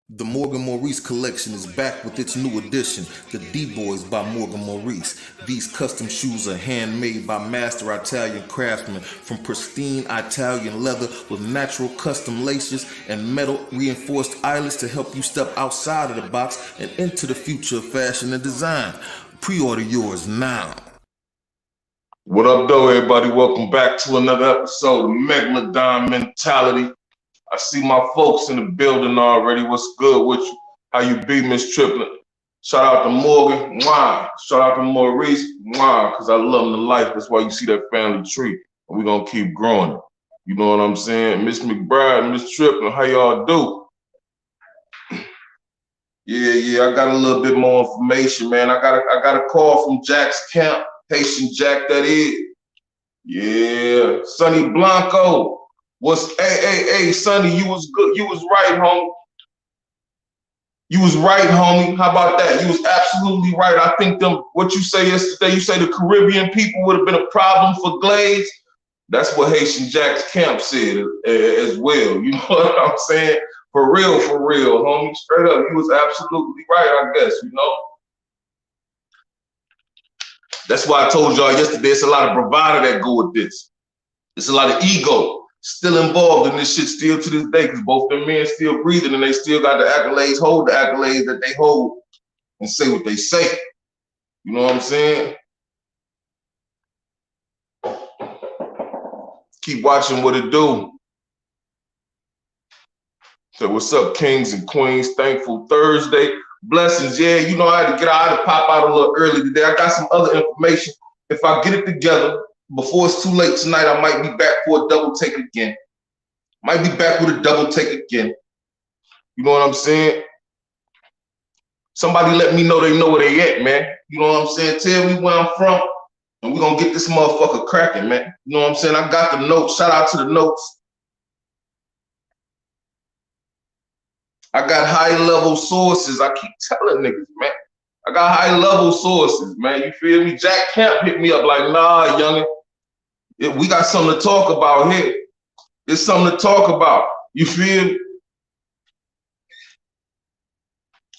The Morgan Maurice collection is back with its new edition, the D-Boys by Morgan Maurice. These custom shoes are handmade by master Italian craftsmen from pristine Italian leather with natural custom laces and metal reinforced eyelets to help you step outside of the box and into the future of fashion and design. Pre-order yours now. What up, though, everybody? Welcome back to another episode of Megalodon Mentality. I see my folks in the building already. What's good with you? How you be, Miss Triplet? Shout out to Morgan. Mwah. Shout out to Maurice. Mwah. Because I love them to life. That's why you see that family tree. And we're going to keep growing it. You know what I'm saying? Miss McBride, Miss Triplet, how y'all do? Yeah, I got a little bit more information, man. I got a call from Jack's camp. Haitian Jack, that is. Yeah. Sonny Blanco. Hey, Sonny, you was good. You was right, homie. You was right, homie. How about that? You was absolutely right. I think what you say yesterday, you say the Caribbean people would have been a problem for Glaze. That's what Haitian Jack's camp said as well. You know what I'm saying? For real, homie. Straight up, you was absolutely right, I guess, you know? That's why I told y'all yesterday, it's a lot of bravado that go with this. It's a lot of ego still involved in this shit still to this day, because both them men still breathing and they still got the accolades, hold the accolades that they hold and say what they say. You know what I'm saying? Keep watching what it do. So what's up, kings and queens? Thankful Thursday. Blessings. Yeah, you know, I had to pop out a little early today. I got some other information. If I get it together before it's too late tonight, I might be back for a double take again. Might be back with a double take again. You know what I'm saying? Somebody let me know they know where they at, man. You know what I'm saying? Tell me where I'm from, and we're going to get this motherfucker cracking, man. You know what I'm saying? I got the notes. Shout out to the notes. I got high-level sources. I keep telling niggas, man. I got high-level sources, man. You feel me? Jack Camp hit me up like, nah, youngin'. We got something to talk about here. There's something to talk about. You feel me?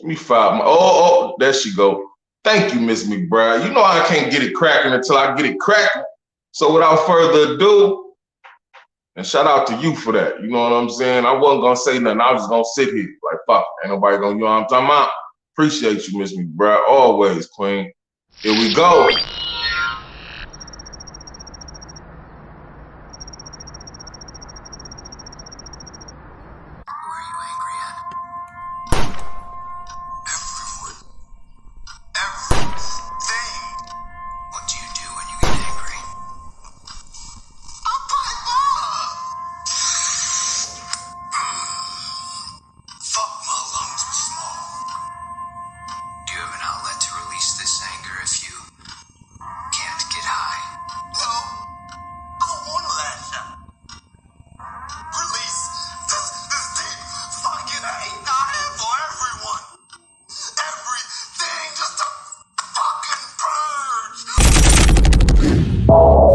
Let me find my, oh, there she go. Thank you, Miss McBride. You know I can't get it cracking until I get it cracking. So without further ado, and shout out to you for that. You know what I'm saying? I wasn't going to say nothing. I was just going to sit here like, fuck, ain't nobody going to, you know what I'm talking about? Appreciate you, Miss McBride. Always, queen. Here we go.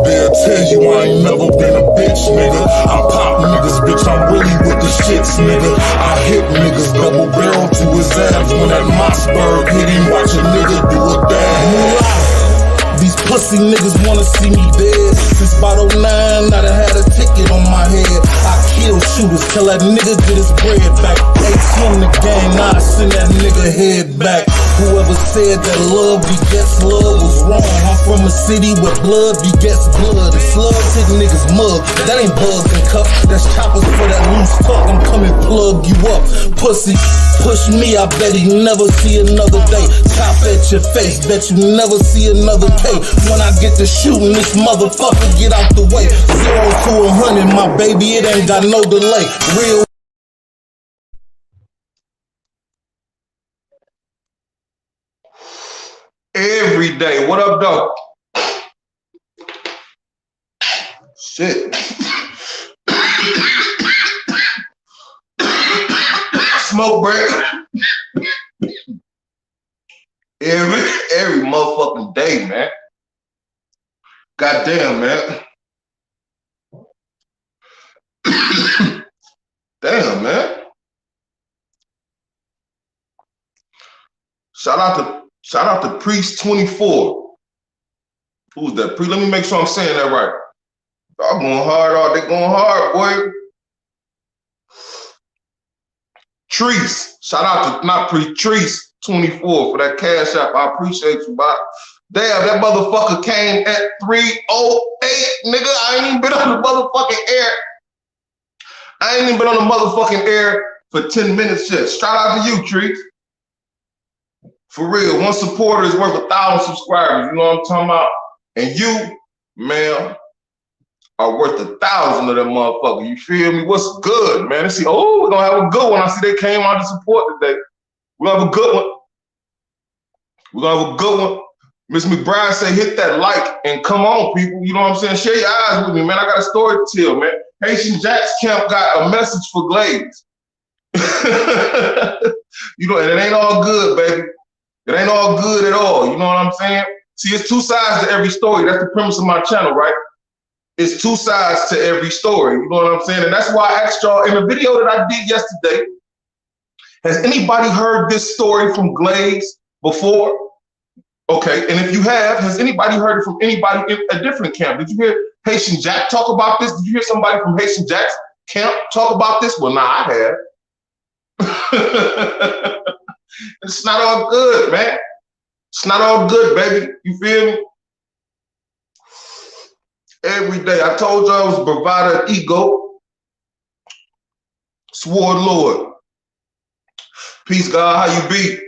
They'll tell you I ain't never been a bitch, nigga. I pop niggas, bitch, I'm really with the shits, nigga. I hit niggas double barrel to his ass when that Mossberg hit him. Watch a nigga do a dab. These pussy niggas wanna see me dead. Since about 09, I done had a ticket on my head. I kill shooters, tell that nigga get his bread back. ATM the gang, I send that nigga head back. Whoever said that love begets love was wrong. I'm from a city where blood begets blood. And slugs hit niggas mug. That ain't bugs and cuffs. That's choppers for that loose talk. I'm coming plug you up. Pussy, push me, I bet he never see another day. Chop at your face, bet you never see another K. When I get to shooting, this motherfucker get out the way. 0 to 100, my baby, it ain't got no delay. Real. Every day. What up, though? Shit. Smoke break. Every motherfucking day, man. Goddamn, man. Damn, man. Shout out to Priest 24. Who's that? Let me make sure I'm saying that right. Y'all going hard, they going hard, boy. Treese. Shout out to not Priest, Treese 24 for that cash app. I appreciate you, bot. Damn, that motherfucker came at 3:08, nigga. I ain't even been on the motherfucking air. I ain't even been on the motherfucking air for 10 minutes yet. Shout out to you, Treese. For real, one supporter is worth 1,000 subscribers. You know what I'm talking about? And you, man, are worth 1,000 of them motherfuckers. You feel me? What's good, man? Let's see. Oh, we're gonna have a good one. I see they came out to support today. We're gonna have a good one. We're gonna have a good one. Miss McBride say, hit that like and come on, people. You know what I'm saying? Share your eyes with me, man. I got a story to tell, man. Haitian Jack's camp got a message for Glaze. You know, and it ain't all good, baby. It ain't all good at all. You know what I'm saying? See, it's two sides to every story. That's the premise of my channel, right? It's two sides to every story. You know what I'm saying? And that's why I asked y'all in the video that I did yesterday, has anybody heard this story from Glaze before? Okay, and if you have, has anybody heard it from anybody in a different camp? Did you hear Haitian Jack talk about this? Did you hear somebody from Haitian Jack's camp talk about this? Well, nah, I have. It's not all good, man. It's not all good, baby. You feel me? Every day. I told y'all I was bravado ego. Swore Lord. Peace, God. How you be?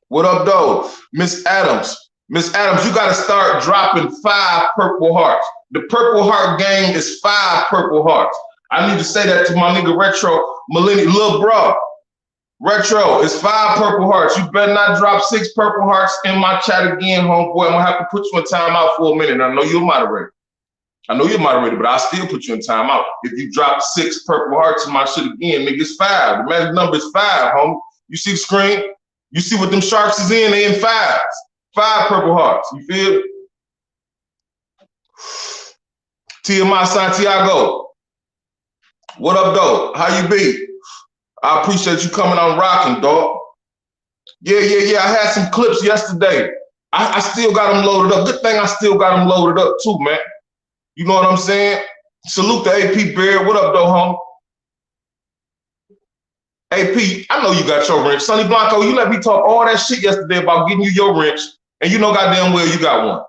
What up, though? Miss Adams. Miss Adams, you got to start dropping 5 purple hearts. The purple heart game is 5 purple hearts. I need to say that to my nigga Retro Millennium. Lil' bro. Retro, it's 5 purple hearts. You better not drop 6 purple hearts in my chat again, homeboy. I'm gonna have to put you in timeout for a minute. I know you're a moderator. But I'll still put you in timeout. If you drop 6 purple hearts in my shit again, nigga, it's 5. The magic number is 5, homie. You see the screen? You see what them sharks is in? They in 5s. 5 purple hearts. You feel? TMI Santiago. What up, though? How you be? I appreciate you coming on rocking, dog. Yeah. I had some clips yesterday. I still got them loaded up. Good thing I still got them loaded up too, man. You know what I'm saying? Salute to AP Beard. What up, though, homie? AP, I know you got your wrench. Sonny Blanco, you let me talk all that shit yesterday about getting you your wrench, and you know goddamn well you got one.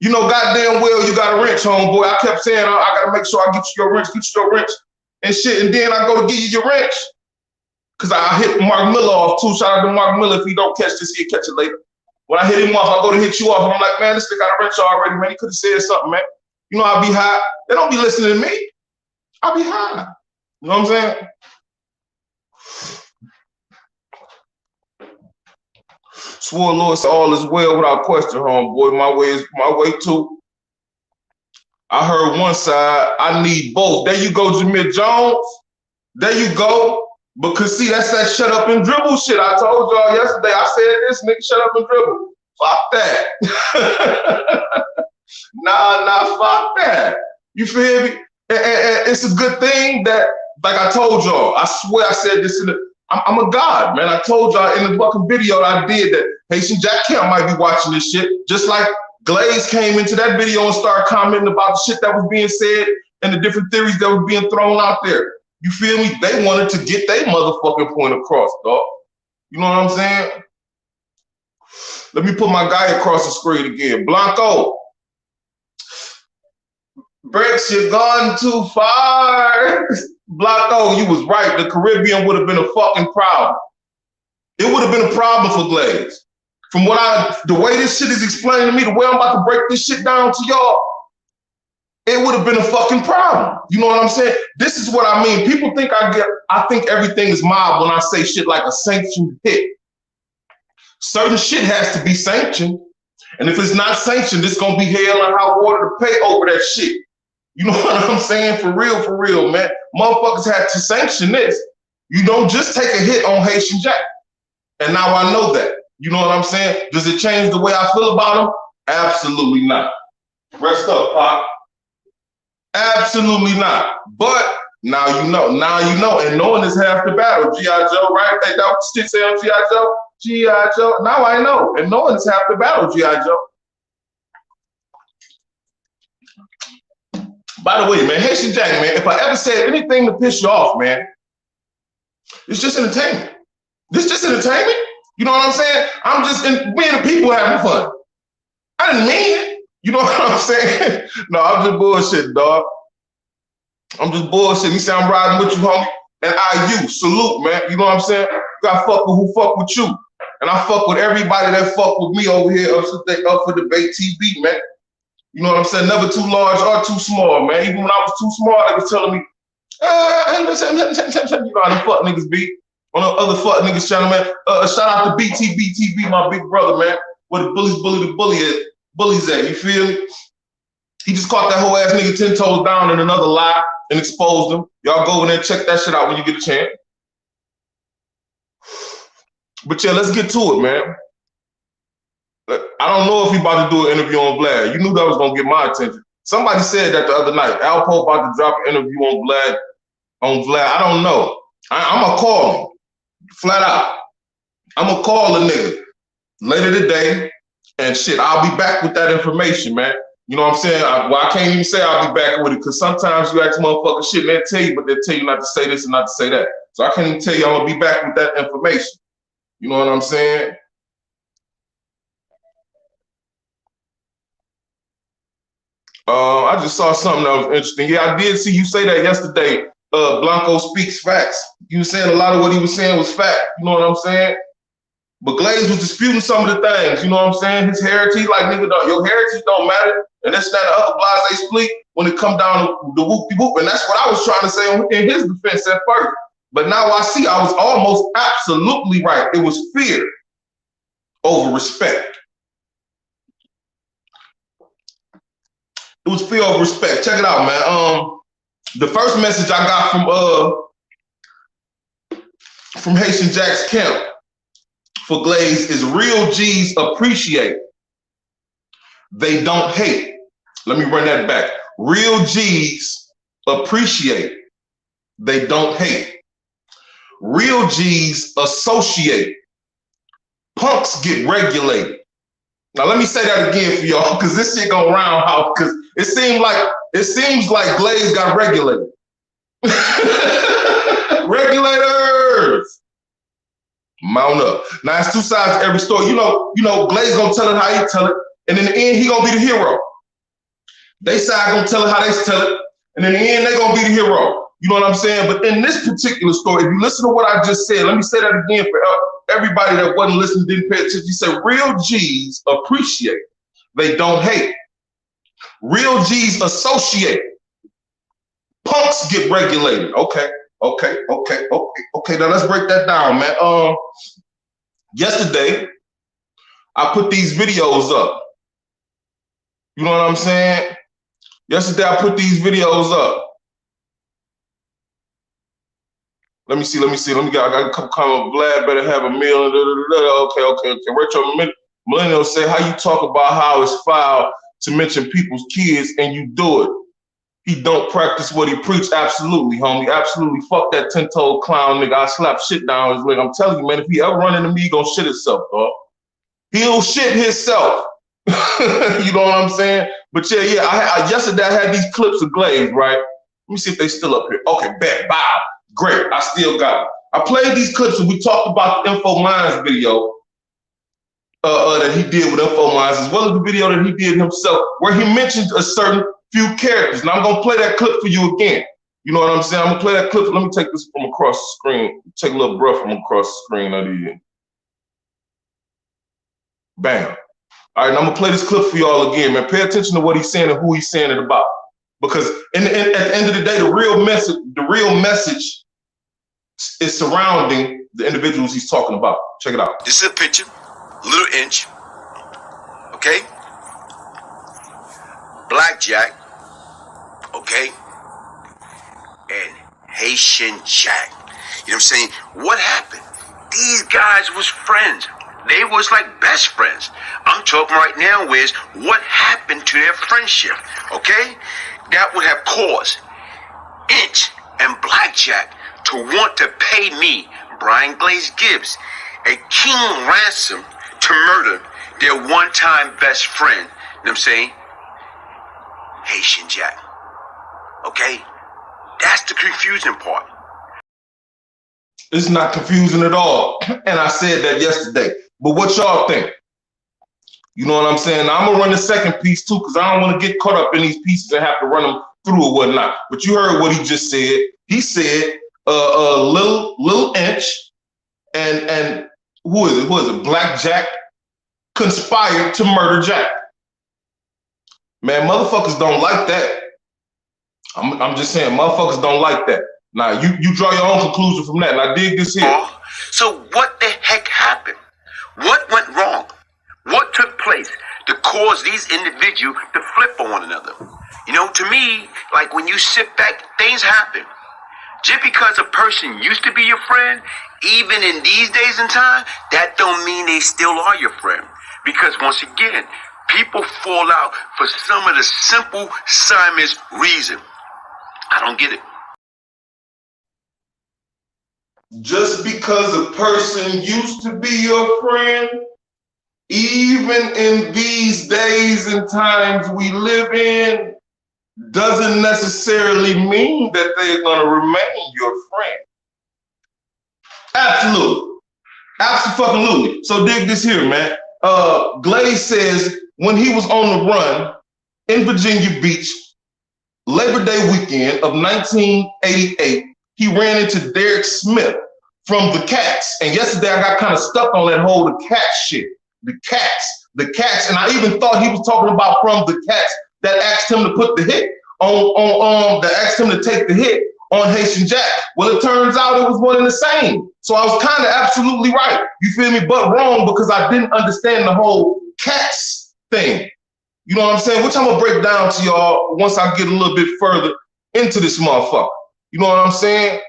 You know goddamn well you got a wrench, homeboy. I kept saying, I gotta make sure I get you your wrench, and shit, and then I go to give you your wrench. Cause I hit Mark Miller off too. Shout out to Mark Miller. If he don't catch this, he'll catch it later. When I hit him off, I go to hit you off, and I'm like, man, this nigga got a wrench already, man. He could have said something, man. You know I be high. They don't be listening to me. I be high. You know what I'm saying? Swore Lord, so all is well without question, homeboy. My way is my way too. I heard one side, I need both. There you go, Jameer Jones. There you go. Because see, that's that shut up and dribble shit. I told y'all yesterday, I said this, nigga, shut up and dribble. Fuck that. Nah, fuck that. You feel me? And it's a good thing that, like I told y'all, I swear I said this in the, I'm a god, man. I told y'all in the fucking video that I did that Haitian Jack Camp might be watching this shit, just like Glaze came into that video and started commenting about the shit that was being said and the different theories that were being thrown out there. You feel me? They wanted to get their motherfucking point across, dog. You know what I'm saying? Let me put my guy across the screen again. Blanco. Brex, you're gone too far. Blanco, you was right. The Caribbean would have been a fucking problem. It would have been a problem for Glaze. From the way this shit is explained to me, the way I'm about to break this shit down to y'all, it would have been a fucking problem. You know what I'm saying? This is what I mean. People think I think everything is mob when I say shit like a sanctioned hit. Certain shit has to be sanctioned. And if it's not sanctioned, it's gonna be hell and hot water to pay over that shit. You know what I'm saying? For real, man. Motherfuckers had to sanction this. You don't just take a hit on Haitian Jack. And now I know that. You know what I'm saying? Does it change the way I feel about him? Absolutely not. Rest up, Pop. Absolutely not. But Now you know. Now you know. And knowing is half the battle. G.I. Joe, right? Hey, that was shit say on G.I. Joe? G.I. Joe. Now I know. And knowing is half the battle, G.I. Joe. By the way, man, Haitian Jack, man, if I ever said anything to piss you off, man, it's just entertainment. This just entertainment. You know what I'm saying? I'm just, me and the people having fun. I didn't mean it. You know what I'm saying? No, I'm just bullshit, dog. I'm just bullshit. You say I'm riding with you, homie. And you salute, man. You know what I'm saying? You gotta fuck with who fuck with you. And I fuck with everybody that fuck with me over here up for Debate TV, man. You know what I'm saying? Never too large or too small, man. Even when I was too small, they was telling me, you know how the fuck niggas be. On the other fuck niggas channel, man. Shout out to BTV, my big brother, man. Where the bullies at, you feel me? He just caught that whole ass nigga 10 toes down in another lie and exposed him. Y'all go in there and check that shit out when you get a chance. But yeah, let's get to it, man. I don't know if he about to do an interview on Vlad. You knew that was gonna get my attention. Somebody said that the other night. Alpo about to drop an interview on Vlad. I don't know. I'm gonna call him. Flat out. I'm gonna call the nigga later today and shit. I'll be back with that information, man. You know what I'm saying? I can't even say I'll be back with it because sometimes you ask motherfuckers shit and they'll tell you, but they'll tell you not to say this and not to say that. So I can't even tell you I'm gonna be back with that information. You know what I'm saying? I just saw something that was interesting. Yeah, I did see you say that yesterday. Blanco speaks facts. You were saying a lot of what he was saying was fact. You know what I'm saying? But Glaze was disputing some of the things. You know what I'm saying? His heritage, like nigga, your heritage don't matter. And that's that other blase split when it come down to the whoop-de-whoop. And that's what I was trying to say in his defense at first. But now I see I was almost absolutely right. It was fear over respect. It was fear over respect. Check it out, man. The first message I got from Haitian Jack's camp for Glaze is real G's appreciate. They don't hate. Let me run that back. Real G's appreciate. They don't hate. Real G's associate. Punks get regulated. Now let me say that again for y'all, because this shit go roundhouse. Because it seems like Glaze got regulated. Regulators, mount up. Now it's two sides to every story. You know, Glaze gonna tell it how he tell it, and in the end he gonna be the hero. They side gonna tell it how they tell it, and in the end they gonna be the hero. You know what I'm saying? But in this particular story, if you listen to what I just said, let me say that again for everybody that wasn't listening, didn't pay attention. He said, real G's appreciate. They don't hate. Real G's associate. Punks get regulated. Okay. Now let's break that down, man. Yesterday, I put these videos up. You know what I'm saying? Yesterday, I put these videos up. Let me see. I got a couple comments. Vlad better have a meal. Okay. Retro Millennial say, how you talk about how it's foul to mention people's kids and you do it? He don't practice what he preach. Absolutely, homie. Absolutely. Fuck that 10-toed clown nigga. I slap shit down his leg. I'm telling you, man, if he ever run into me, he gonna shit himself, dog. He'll shit himself. You know what I'm saying? But yeah. Yesterday I had these clips of Glaze, right? Let me see if they still up here. Okay, bet. Bow. Great, I still got it. I played these clips and we talked about the Info Minds video that he did with Info Minds, as well as the video that he did himself, where he mentioned a certain few characters. Now I'm gonna play that clip for you again. You know what I'm saying? I'm gonna play that clip. Let me take this from across the screen. Take a little breath from across the screen. Bam. All right, now I'm gonna play this clip for y'all again, man. Pay attention to what he's saying and who he's saying it about. Because at the end of the day, the real message is surrounding the individuals he's talking about. Check it out. This is a picture, little inch, okay? Blackjack, okay? And Haitian Jack. You know what I'm saying? What happened? These guys was friends. They was like best friends. I'm talking right now is what happened to their friendship, okay? That would have caused Inch and Jack to want to pay me, Brian Glaze Gibbs, a king ransom to murder their one-time best friend. You know what I'm saying? Haitian Jack. Okay? That's the confusing part. It's not confusing at all. And I said that yesterday. But what y'all think? You know what I'm saying? Now, I'm going to run the second piece too, because I don't want to get caught up in these pieces and have to run them through or whatnot. But you heard what he just said. He said Lil Inch and who is it? Who is it? Black Jack conspired to murder Jack. Man, motherfuckers don't like that. I'm just saying, motherfuckers don't like that. Now, you draw your own conclusion from that. And I dig this here. So what the heck happened? What went wrong? What took place to cause these individuals to flip on one another? You know, to me, like when you sit back, things happen. Just because a person used to be your friend, even in these days and time, that don't mean they still are your friend. Because once again, people fall out for some of the simple Simon's reason. I don't get it. Just because a person used to be your friend, even in these days and times we live in, doesn't necessarily mean that they're going to remain your friend. Absolutely. Absolutely. So dig this here, man. Glaze says when he was on the run in Virginia Beach, Labor Day weekend of 1988, he ran into Derek Smith from the Cats. And yesterday I got kind of stuck on that whole the Cats shit. The Cats. And I even thought he was talking about from the Cats that asked him to put the hit that asked him to take the hit on Haitian Jack. Well, it turns out it was one and the same. So I was kind of absolutely right. You feel me? But wrong because I didn't understand the whole Cats thing. You know what I'm saying? Which I'm gonna break down to y'all once I get a little bit further into this motherfucker. You know what I'm saying?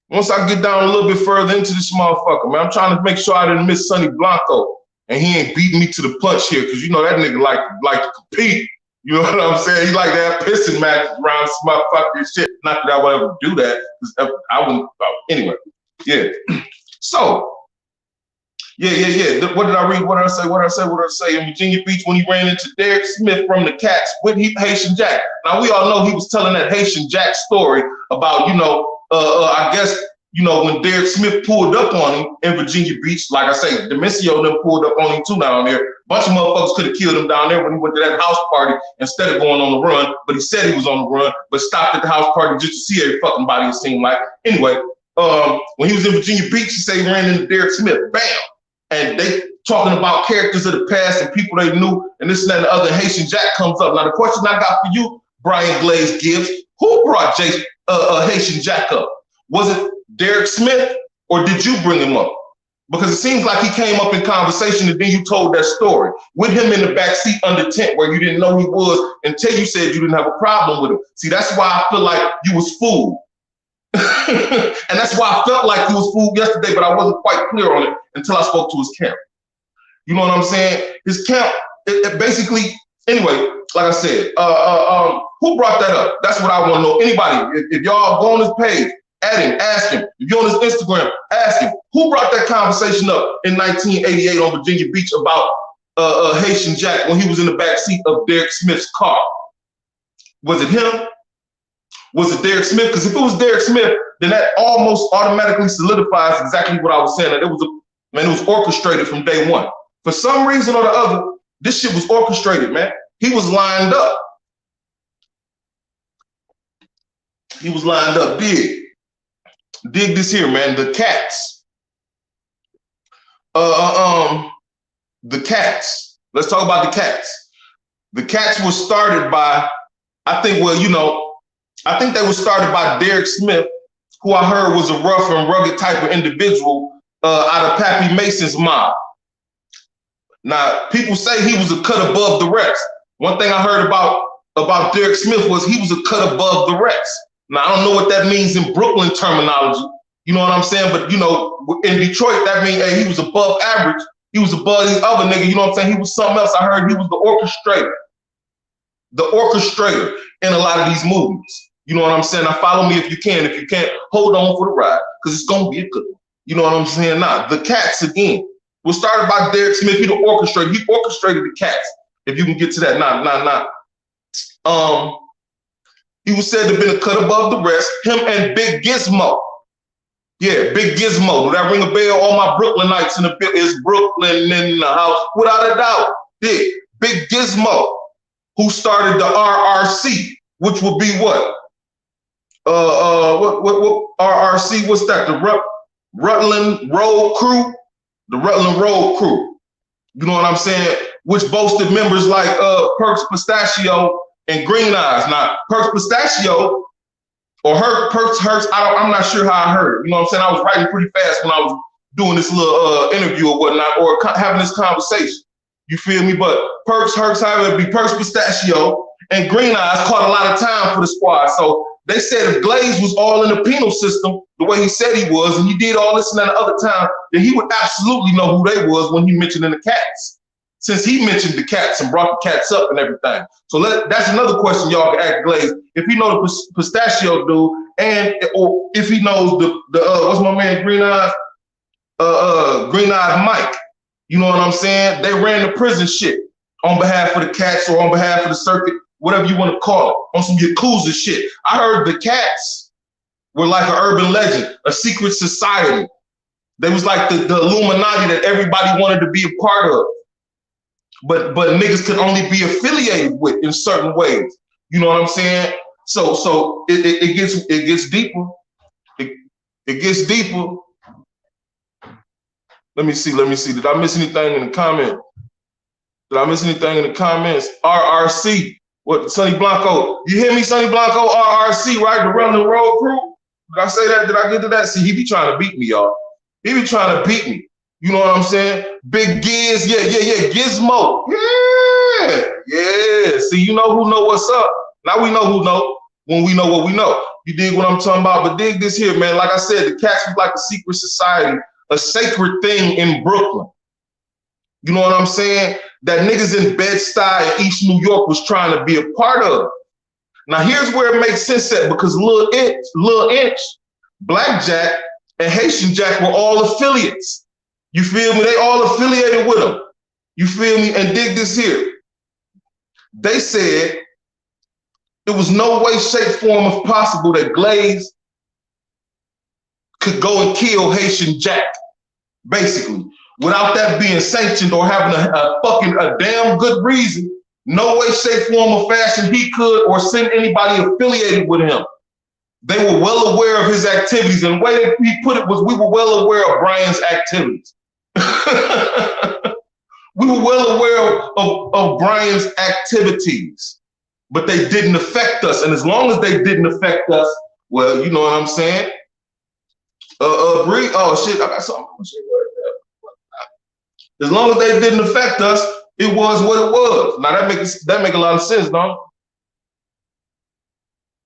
Once I get down a little bit further into this motherfucker, man, I'm trying to make sure I didn't miss Sonny Blanco and he ain't beating me to the punch here, because you know that nigga like to compete. You know what I'm saying? He like to have pissing matches around some motherfucking shit. Not that I would ever do that. I wouldn't. Anyway, yeah. So, yeah. What did I read? What did I say? In Virginia Beach when he ran into Derek Smith from the Cats with Haitian Jack. Now, we all know he was telling that Haitian Jack story about, I guess, when Derek Smith pulled up on him in Virginia Beach, like I say, Demisio them pulled up on him too down there. A bunch of motherfuckers could have killed him down there when he went to that house party instead of going on the run, but he said he was on the run, but stopped at the house party just to see every fucking body, it seemed like. Anyway, when he was in Virginia Beach, he said he ran into Derek Smith. Bam! And they talking about characters of the past and people they knew, and this and that and the other. Haitian Jack comes up. Now, the question I got for you, Brian Glaze Gibbs, who brought Haitian Jack up? Was it Derek Smith, or did you bring him up? Because it seems like he came up in conversation and then you told that story with him in the backseat under tent where you didn't know he was until you said you didn't have a problem with him. See, that's why I feel like you was fooled. And that's why I felt like he was fooled yesterday, but I wasn't quite clear on it until I spoke to his camp. You know what I'm saying? His camp, it basically, anyway, like I said, who brought that up? That's what I want to know. Anybody, if y'all go on his page, add him, ask him. If you're on his Instagram, ask him. Who brought that conversation up in 1988 on Virginia Beach about Haitian Jack when he was in the back seat of Derek Smith's car? Was it him? Was it Derek Smith? Because if it was Derek Smith, then that almost automatically solidifies exactly what I was saying. That it was orchestrated from day one. For some reason or the other, this shit was orchestrated, man. He was lined up. He was lined up. Dig this here, man. The Cats. The Cats. Let's talk about the Cats. The Cats was started by, I think they were started by Derek Smith, who I heard was a rough and rugged type of individual out of Pappy Mason's mob. Now, people say he was a cut above the rest. One thing I heard about Derek Smith was he was a cut above the rest. Now, I don't know what that means in Brooklyn terminology. You know what I'm saying? But, in Detroit, that means, hey, he was above average. He was above these other niggas. You know what I'm saying? He was something else. I heard he was the orchestrator in a lot of these movies. You know what I'm saying? Now follow me if you can. If you can't, hold on for the ride, because it's gonna be a good one. You know what I'm saying? Now, the Cats again. Was started by Derek Smith. He the orchestrator. He orchestrated the Cats. If you can get to that, he was said to have been a cut above the rest. Him and Big Gizmo. Yeah, Big Gizmo. Would that ring a bell? All my Brooklynites in the bit is Brooklyn in the house, without a doubt. Yeah, Big Gizmo, who started the RRC, which would be what? What RRC? What's that? The Rutland Road Crew. The Rutland Road Crew. You know what I'm saying? Which boasted members like Perks Pistachio and Green Eyes. Now, Perks Pistachio or Perks Hurts, I'm not sure how I heard it. You know what I'm saying? I was writing pretty fast when I was doing this little interview or whatnot, or having this conversation. You feel me? But Perks Hurts, however, it'd be Perks Pistachio and Green Eyes caught a lot of time for the squad. So they said if Glaze was all in the penal system, the way he said he was, and he did all this and that other time, then he would absolutely know who they was when he mentioned in the Cats. Since he mentioned the Cats and brought the Cats up and everything. So that's another question y'all can ask Glaze. If he know the Pistachio dude, or if he knows the what's my man Green Eyes? Green Eyes Mike. You know what I'm saying? They ran the prison shit on behalf of the Cats or on behalf of the circuit, whatever you want to call it, on some Yakuza shit. I heard the Cats were like an urban legend, a secret society. They was like the Illuminati that everybody wanted to be a part of. But niggas could only be affiliated with in certain ways. You know what I'm saying? So it gets deeper. It gets deeper. Let me see. Did I miss anything in the comment? RRC. What, Sonny Blanco? You hear me, Sonny Blanco? RRC, right? The Rutland Road Crew. Did I say that? Did I get to that? See, he be trying to beat me, y'all. He be trying to beat me. You know what I'm saying? Big Giz, yeah. Gizmo, yeah. See, you know who know what's up. Now we know who know when we know what we know. You dig what I'm talking about? But dig this here, man. Like I said, the Cats was like a secret society, a sacred thing in Brooklyn. You know what I'm saying? That niggas in Bed-Stuy and East New York was trying to be a part of. Now here's where it makes sense at, because Lil Inch, Blackjack, and Haitian Jack were all affiliates. You feel me? They all affiliated with him. You feel me? And dig this here. They said it was no way, shape, form of possible that Glaze could go and kill Haitian Jack, basically. Without that being sanctioned or having a damn good reason, no way, shape, form, or fashion he could or send anybody affiliated with him. They were well aware of his activities, and the way that he put it was, we were well aware of Brian's activities. We were well aware of Brian's activities, but they didn't affect us. And as long as they didn't affect us, well, you know what I'm saying? Bree, oh shit, I got something. As long as they didn't affect us, it was what it was. Now that make a lot of sense, don't it?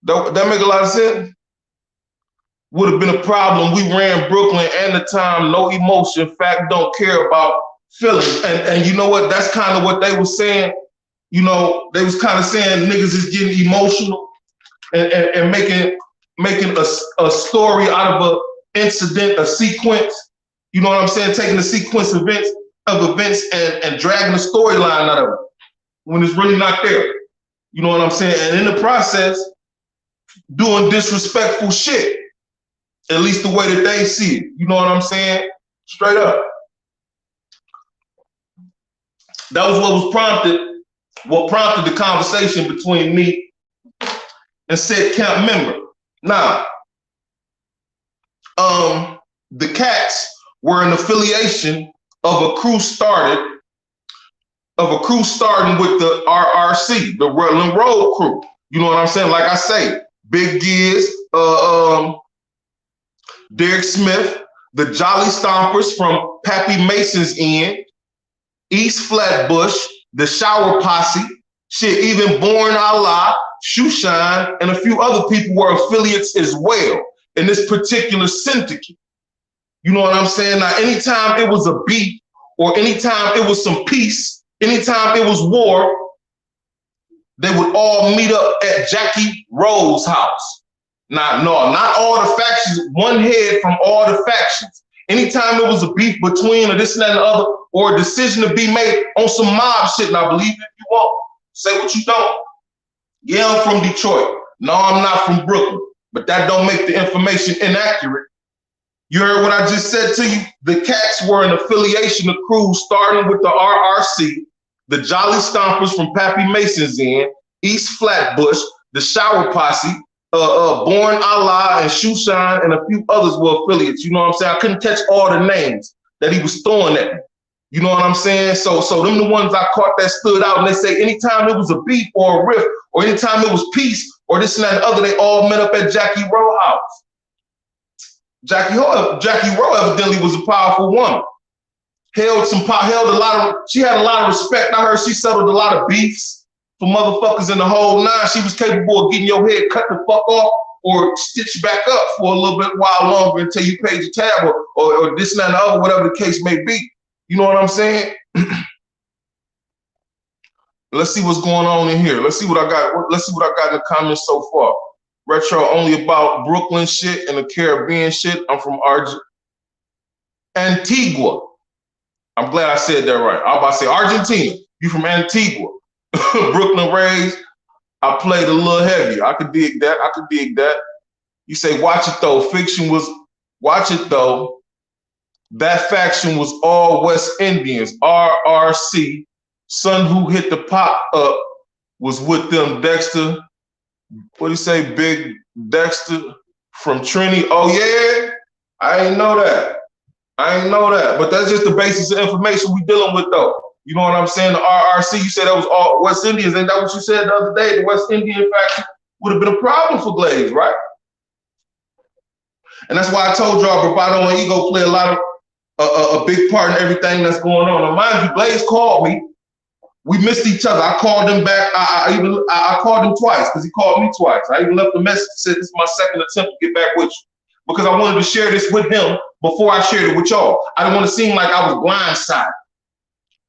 That make a lot of sense? Would have been a problem. We ran Brooklyn and the time, no emotion, fact, don't care about feelings. And you know what? That's kind of what they were saying. You know, they was kind of saying niggas is getting emotional and making a story out of an incident, a sequence. You know what I'm saying? Taking a sequence of events and dragging a storyline out of it when it's really not there. You know what I'm saying? And in the process, doing disrespectful shit. At least the way that they see it. You know what I'm saying? Straight up. That was what prompted the conversation between me and said camp member. Now, the Cats were an affiliation of a crew starting with the RRC, the Rutland Road Crew. You know what I'm saying? Like I say, Big Giz, Derek Smith, the Jolly Stompers from Pappy Mason's End, East Flatbush, the Shower Posse, shit, even Born Allah, Shoeshine, and a few other people were affiliates as well in this particular syndicate. You know what I'm saying? Now, anytime it was a beat, or anytime it was some peace, anytime it was war, they would all meet up at Jackie Rose's house. Now, no, not all the factions, one head from all the factions. Anytime there was a beef between or this and that and the other, or a decision to be made on some mob shit, and I believe if you want, say what you don't. Yeah, I'm from Detroit. No, I'm not from Brooklyn, but that don't make the information inaccurate. You heard what I just said to you? The cats were an affiliation of crews starting with the RRC, the Jolly Stompers from Pappy Mason's End, East Flatbush, the Shower Posse, Born Allah and Shoeshine, and a few others were affiliates. You know what I'm saying? I couldn't catch all the names that he was throwing at me. You know what I'm saying? So them the ones I caught that stood out, and they say anytime it was a beef or a rift, or anytime it was peace or this and that and the other, they all met up at Jackie Rowe house. Jackie Rowe evidently was a powerful woman. She had a lot of respect. I heard she settled a lot of beefs for motherfuckers in the whole nine. She was capable of getting your head cut the fuck off or stitched back up for a little bit while longer until you paid your tab or this and that and the other, whatever the case may be. You know what I'm saying? Let's see what's going on in here. Let's see what I got. Let's see what I got in the comments so far. Retro only about Brooklyn shit and the Caribbean shit. I'm from Antigua. I'm glad I said that right. I was about to say Argentina. You from Antigua. Brooklyn raised. I played a little heavier. I could dig that. You say, watch it though. Watch it though. That faction was all West Indians. RRC. Son who hit the pop up was with them. Dexter. What do you say? Big Dexter from Trinity. Oh yeah? I didn't know that. But that's just the basis of information we dealing with though. You know what I'm saying? The RRC, you said that was all West Indians. Ain't that what you said the other day? The West Indian faction would have been a problem for Glaze, right? And that's why I told y'all, bravado and ego play a big part in everything that's going on. Now, mind you, Glaze called me. We missed each other. I called him back. I called him twice because he called me twice. I even left a message that said this is my second attempt to get back with you because I wanted to share this with him before I shared it with y'all. I didn't want to seem like I was blindsided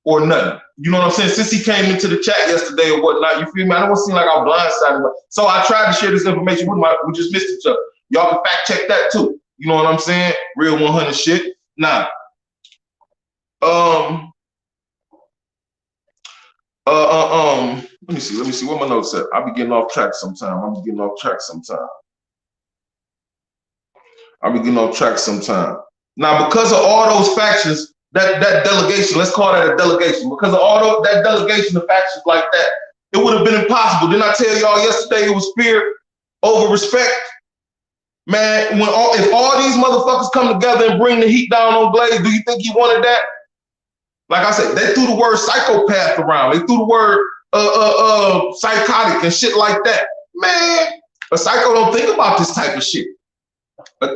or nothing. You know what I'm saying? Since he came into the chat yesterday or whatnot, you feel me? I don't want to seem like I was blindsided. So I tried to share this information with him. We just missed each other. Y'all can fact check that too. You know what I'm saying? Real 100 shit. Nah. Let me see what my notes at. I'll be getting off track sometime. Now, because of all those factions, that delegation, let's call that a delegation. Because of all that delegation of factions like that, it would have been impossible. Didn't I tell y'all yesterday it was fear over respect? Man, if all these motherfuckers come together and bring the heat down on Glaze, do you think he wanted that? Like I said, they threw the word psychopath around. They threw the word psychotic and shit like that. Man, a psycho don't think about this type of shit.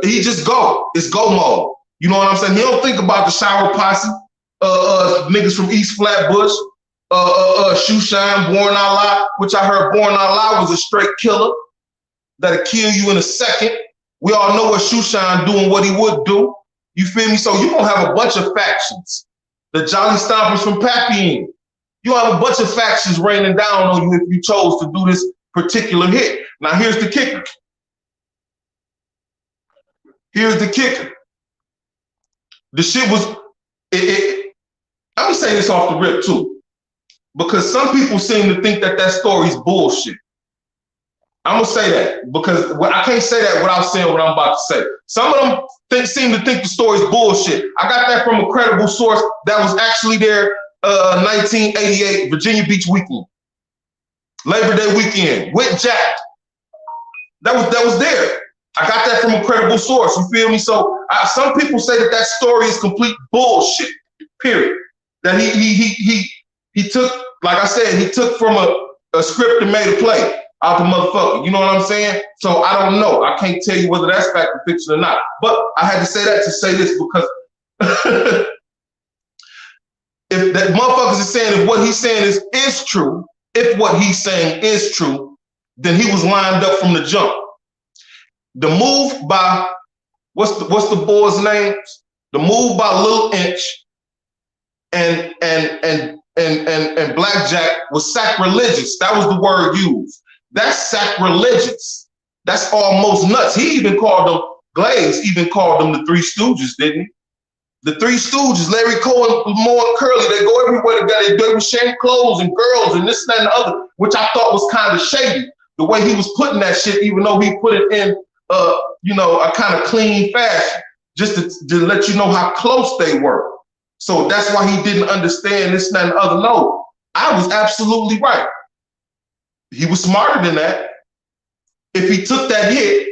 He just go. It's go mode. You know what I'm saying? He don't think about the Shower Posse, niggas from East Flatbush, Shoeshine, Born Allah, which I heard Born Allah was a straight killer that'll kill you in a second. We all know what Shoeshine doing what he would do. You feel me? So you're gonna have a bunch of factions. The Jolly Stompers from Pappy. You have a bunch of factions raining down on you if you chose to do this particular hit. Now here's the kicker. The shit was, I'm gonna say this off the rip too, because some people seem to think that story's bullshit. I'm gonna say that because I can't say that without saying what I'm about to say. Some of them seem to think the story's bullshit. I got that from a credible source that was actually there 1988 Virginia Beach weekend, Labor Day weekend with Jack. That was there. I got that from a credible source. You feel me? So some people say that story is complete bullshit. Period. That he took, like I said, he took from a script and made a play out the motherfucker. You know what I'm saying? So I don't know. I can't tell you whether that's fact or fiction or not. But I had to say that to say this because if that motherfuckers is saying if what he's saying is true, if what he's saying is true, then he was lined up from the jump. The move by what's the boys' names? The move by Lil Inch and and Blackjack was sacrilegious. That was the word used. That's sacrilegious. That's almost nuts. He even called them, Glaze even called them the Three Stooges, didn't he? The Three Stooges, Larry Cohen, Lamar, and Curly, they go everywhere together. They were sharing clothes and girls and this, that, and the other, which I thought was kind of shady. The way he was putting that shit, even though he put it in, a kind of clean fashion, just to let you know how close they were. So that's why he didn't understand this, that, and the other. No, I was absolutely right. He was smarter than that. If he took that hit,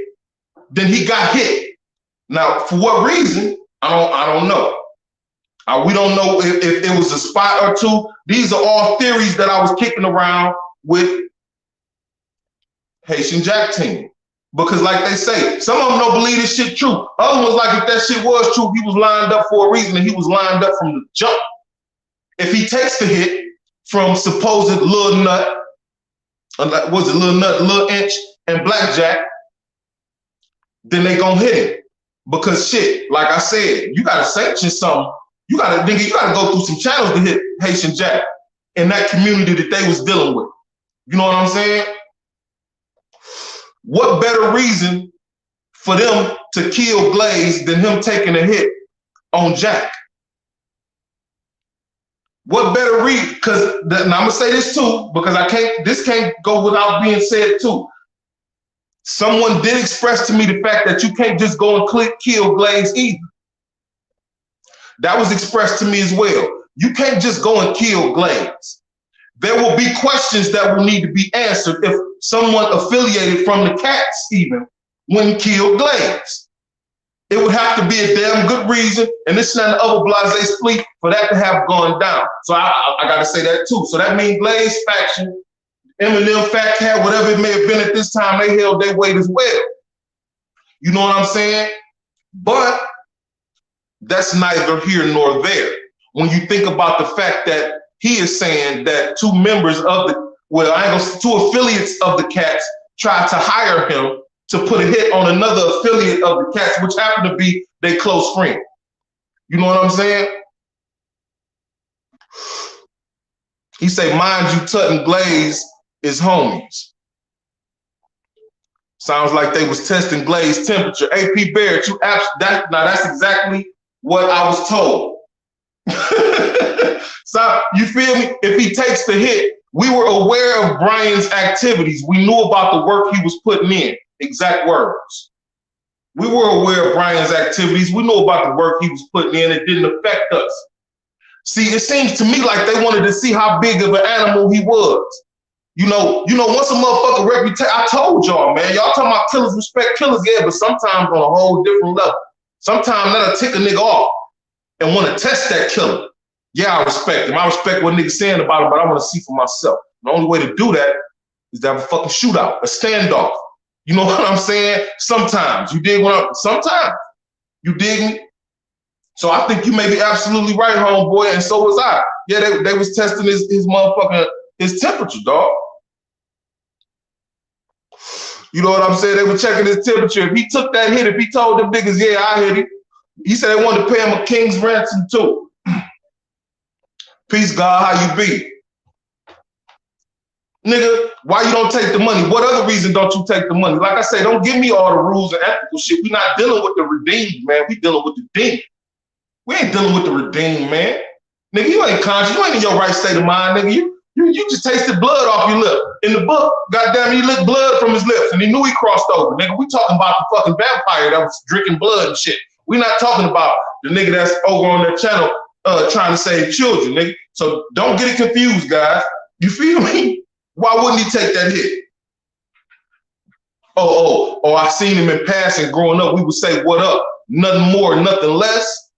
then he got hit. Now, for what reason? I don't know. We don't know if it was a spot or two. These are all theories that I was kicking around with Haitian Jack team. Because like they say, some of them don't believe this shit true. Other ones, like, if that shit was true, he was lined up for a reason, and he was lined up from the jump. If he takes the hit from supposed Lil Nut, was it Lil Nut, Lil Inch, and Blackjack, then they gonna hit him. Because shit, like I said, you gotta sanction something. You gotta go through some channels to hit Haitian Jack in that community that they was dealing with. You know what I'm saying? What better reason for them to kill Glaze than him taking a hit on Jack? What better reason? Because I'm gonna say this too, because this can't go without being said too. Someone did express to me the fact that you can't just go and kill Glaze either. That was expressed to me as well. You can't just go and kill Glaze. There will be questions that will need to be answered if someone affiliated from the Cats even wouldn't kill Glaze. It would have to be a damn good reason, and this and the other blase split for that to have gone down. So I got to say that too. So that means Glaze faction, Eminem, Fat Cat, whatever it may have been at this time, they held their weight as well. You know what I'm saying? But that's neither here nor there. When you think about the fact that he is saying that two members of two affiliates of the Cats tried to hire him to put a hit on another affiliate of the Cats, which happened to be their close friend. You know what I'm saying? He say, mind you, Tut and Glaze is homies. Sounds like they was testing Glaze temperature. AP Barrett, that's exactly what I was told. So you feel me? If he takes the hit, we were aware of Brian's activities. We knew about the work he was putting in. Exact words. We were aware of Brian's activities. We knew about the work he was putting in. It didn't affect us. See, it seems to me like they wanted to see how big of an animal he was. You know, once a motherfucker reputation, I told y'all, man, y'all talking about killers respect killers, yeah, but sometimes on a whole different level. Sometimes that'll tick a nigga off and want to test that killer. Yeah, I respect him. I respect what niggas saying about him, but I want to see for myself. The only way to do that is to have a fucking shootout, a standoff. You know what I'm saying? Sometimes. You dig what I'm sometimes. You dig me? So I think you may be absolutely right, homeboy, and so was I. Yeah, they was testing his motherfucking his temperature, dog. You know what I'm saying? They were checking his temperature. If he took that hit, if he told them niggas, yeah, I hit him, he said they wanted to pay him a king's ransom too. Peace, God, how you be? Nigga, why you don't take the money? What other reason don't you take the money? Like I say, don't give me all the rules and ethical shit. We not dealing with the redeemed, man. We dealing with the demon. We ain't dealing with the redeemed, man. Nigga, you ain't conscious. You ain't in your right state of mind, nigga. You just tasted blood off your lip. In the book, goddamn, he licked blood from his lips and he knew he crossed over. Nigga, we talking about the fucking vampire that was drinking blood and shit. We not talking about the nigga that's over on their channel trying to save children, nigga. So don't get it confused, guys. You feel me? Why wouldn't he take that hit? Oh, I seen him in passing growing up. We would say, what up? Nothing more, nothing less.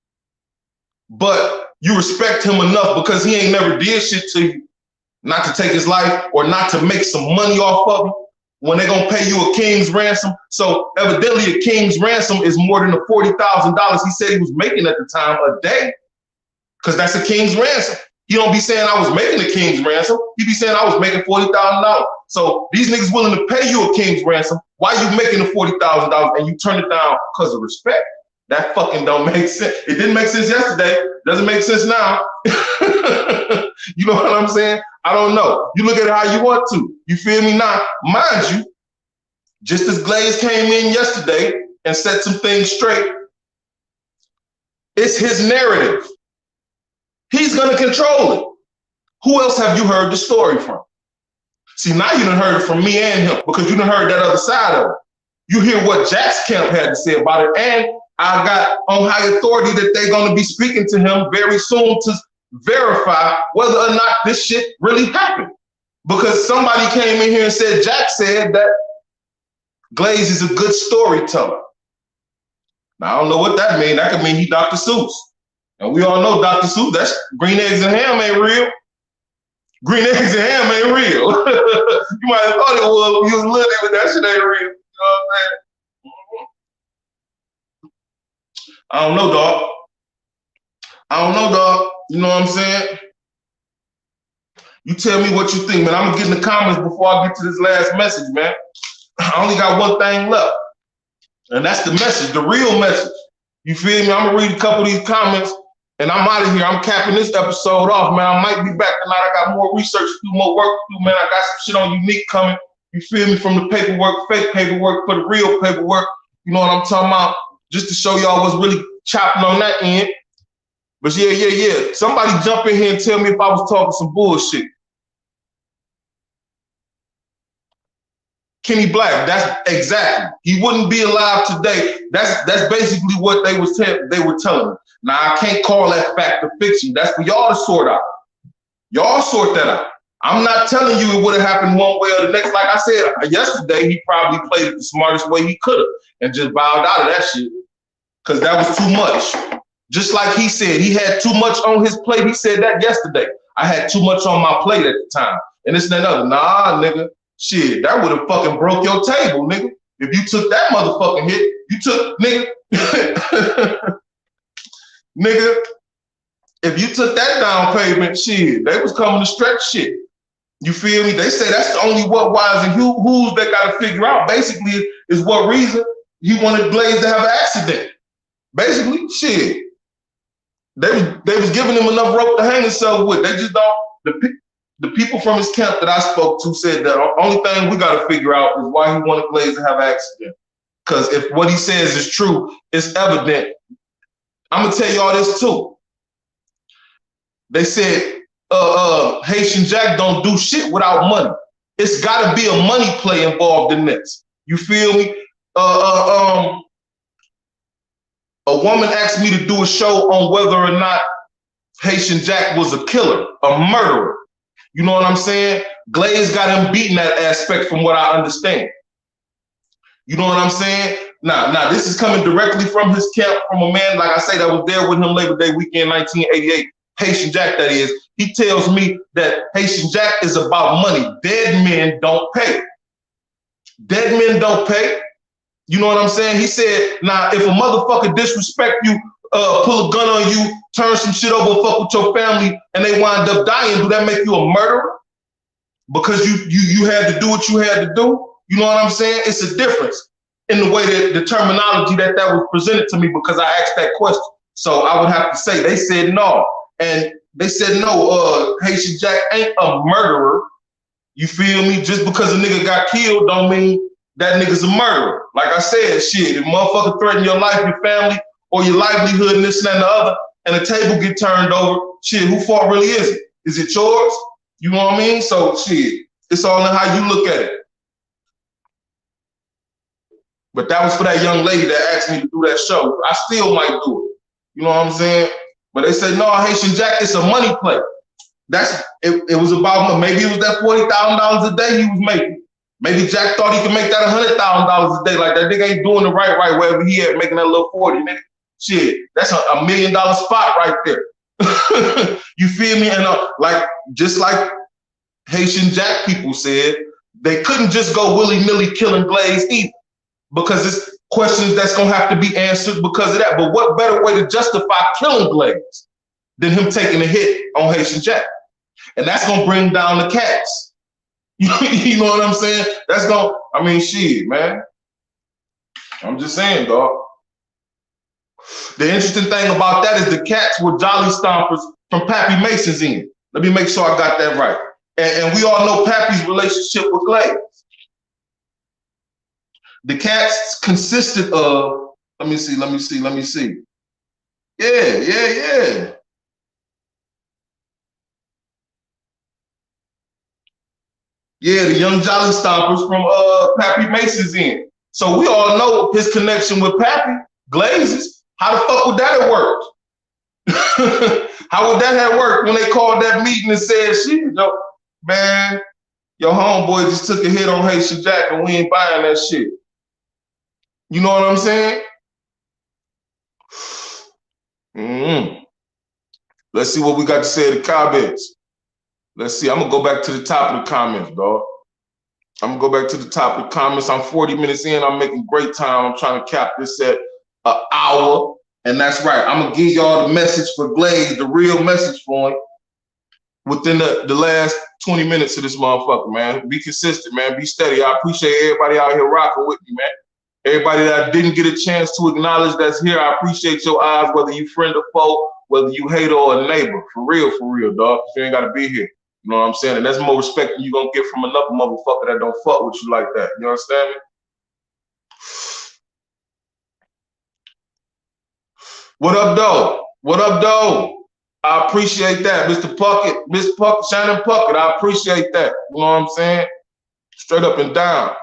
But you respect him enough because he ain't never did shit to you not to take his life or not to make some money off of him when they're going to pay you a king's ransom. So evidently a king's ransom is more than the $40,000 he said he was making at the time a day, because that's a king's ransom. He don't be saying I was making a king's ransom. He be saying I was making $40,000. So these niggas willing to pay you a king's ransom. Why you making the $40,000 and you turn it down because of respect? That fucking don't make sense. It didn't make sense yesterday. Doesn't make sense now. You know what I'm saying? I don't know. You look at it how you want to. You feel me? Now, mind you, just as Glaze came in yesterday and set some things straight, it's his narrative. He's going to control it. Who else have you heard the story from? See, now you done heard it from me and him because you done heard that other side of it. You hear what Jack's camp had to say about it, and I got on high authority that they're going to be speaking to him very soon to verify whether or not this shit really happened. Because somebody came in here and said, Jack said that Glaze is a good storyteller. Now, I don't know what that means. That could mean he Dr. Seuss. And we all know Dr. Seuss, that's green eggs and ham ain't real. Green eggs and ham ain't real. You might have thought it was when you was living with that shit ain't real. You know what I'm saying? I don't know, dog. I don't know, dog. You know what I'm saying? You tell me what you think, man. I'm gonna get in the comments before I get to this last message, man. I only got one thing left. And that's the message, the real message. You feel me? I'm gonna read a couple of these comments and I'm out of here. I'm capping this episode off, man. I might be back tonight. I got more research to do, more work to do, man. I got some shit on Unique coming. You feel me? From the paperwork, fake paperwork, for the real paperwork. You know what I'm talking about? Just to show y'all what's really chopping on that end. But yeah. Somebody jump in here and tell me if I was talking some bullshit. Kenny Black, that's exactly. He wouldn't be alive today. That's basically what they were telling me. Now I can't call that fact or fiction. That's for y'all to sort out. Y'all sort that out. I'm not telling you it would have happened one way or the next. Like I said yesterday, he probably played it the smartest way he could have and just bowed out of that shit because that was too much. Just like he said, he had too much on his plate. He said that yesterday. I had too much on my plate at the time. And it's that other. Nah, nigga. Shit, that would have fucking broke your table, nigga. If you took that motherfucking hit, you took, nigga. Nigga, if you took that down payment, shit, they was coming to stretch shit. You feel me? They say that's the only what, whys, and who's they got to figure out. Basically, is what reason he wanted Glaze to have an accident. Basically, shit. They was giving him enough rope to hang himself with. They just don't. The people from his camp that I spoke to said that the only thing we got to figure out is why he wanted Glaze to have an accident. Because if what he says is true, it's evident. I'm gonna tell y'all this too. They said Haitian Jack don't do shit without money. It's got to be a money play involved in this. You feel me? A woman asked me to do a show on whether or not Haitian Jack was a killer, a murderer. You know what I'm saying? Glaze got him beaten that aspect from what I understand. You know what I'm saying? Now, this is coming directly from his camp, from a man, like I say, that was there with him Labor Day weekend, 1988. Haitian Jack, that is. He tells me that Haitian Jack is about money. Dead men don't pay. Dead men don't pay. You know what I'm saying? He said, now, if a motherfucker disrespect you, pull a gun on you, turn some shit over, fuck with your family, and they wind up dying, do that make you a murderer? Because you had to do what you had to do? You know what I'm saying? It's a difference in the way that the terminology that was presented to me because I asked that question. So I would have to say, they said no. And they said, no, Haitian Jack ain't a murderer. You feel me? Just because a nigga got killed don't mean that nigga's a murderer. Like I said, shit, if motherfucker threaten your life, your family, or your livelihood and this and that and the other, and the table get turned over, shit, who fault really is it? Is it yours? You know what I mean? So shit, it's all in how you look at it. But that was for that young lady that asked me to do that show. I still might do it. You know what I'm saying? But they said, no, Haitian Jack, it's a money play. It was about, maybe it was that $40,000 a day he was making. Maybe Jack thought he could make that $100,000 a day. Like that nigga ain't doing the right wherever he at, making that little 40, nigga. Shit, that's $1 million spot right there. You feel me? And just like Haitian Jack people said, they couldn't just go willy-nilly killing Glaze either, because it's questions that's gonna have to be answered because of that. But what better way to justify killing Glaze than him taking a hit on Haitian Jack? And that's gonna bring down the cats. You know what I'm saying? That's gonna, shit, man. I'm just saying, dog. The interesting thing about that is the cats were Jolly Stompers from Pappy Mason's end. Let me make sure I got that right. And we all know Pappy's relationship with Glaze. The cats consisted of, let me see. Yeah. Yeah, the young Jolly Stompers from Pappy Mason's end. So we all know his connection with Pappy, Glazes. How the fuck would that have worked? How would that have worked when they called that meeting and said, shit, man, your homeboy just took a hit on Haitian Jack and we ain't buying that shit. You know what I'm saying? Let's see what we got to say in the comments. Let's see. I'm going to go back to the top of the comments, dog. I'm going to go back to the top of the comments. I'm 40 minutes in. I'm making great time. I'm trying to cap this at an hour. And that's right. I'm going to give y'all the message for Glaze, the real message for him within the last 20 minutes of this motherfucker, man. Be consistent, man. Be steady. I appreciate everybody out here rocking with me, man. Everybody that I didn't get a chance to acknowledge that's here, I appreciate your eyes, whether you friend or foe, whether you hater or a neighbor. For real, dog. You ain't got to be here. You know what I'm saying? And that's more respect than you going to get from another motherfucker that don't fuck with you like that. You understand me? What up, though? I appreciate that. Mr. Puckett, Miss Puckett, Shannon Puckett, I appreciate that. You know what I'm saying? Straight up and down.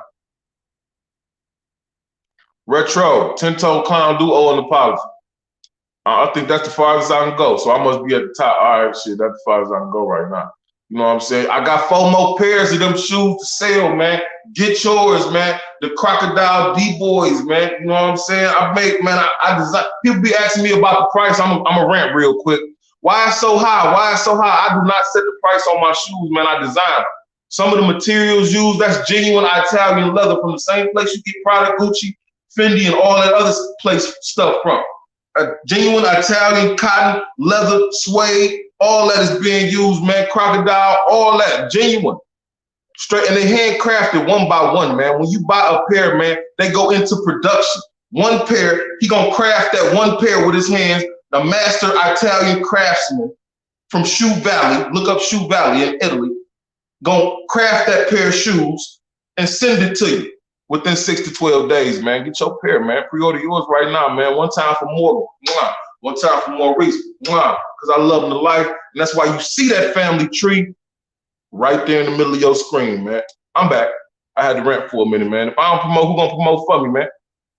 Retro, 10-tone clown do owe an apology. I think that's the farthest I can go. So I must be at the top. All right, shit, that's the farthest I can go right now. You know what I'm saying? I got 4 more pairs of them shoes to sell, man. Get yours, man. The Crocodile D-Boys, man. You know what I'm saying? I design. People be asking me about the price. I'm a rant real quick. Why it's so high? I do not set the price on my shoes, man. I design them. Some of the materials used, that's genuine Italian leather from the same place you get Prada, Gucci, Fendi, and all that other place stuff from. Genuine Italian cotton, leather, suede, all that is being used, man. Crocodile, all that, genuine. Straight, and they handcrafted one by one, man. When you buy a pair, man, they go into production. One pair, he gonna craft that one pair with his hands. The master Italian craftsman from Shoe Valley, look up Shoe Valley in Italy, gonna craft that pair of shoes and send it to you within 6 to 12 days, man. Get your pair, man. Pre-order yours right now, man. One time for Morgan. One time for Maurice. Because I love them to life. And that's why you see that family tree right there in the middle of your screen, man. I'm back. I had to rant for a minute, man. If I don't promote, who gonna promote for me, man?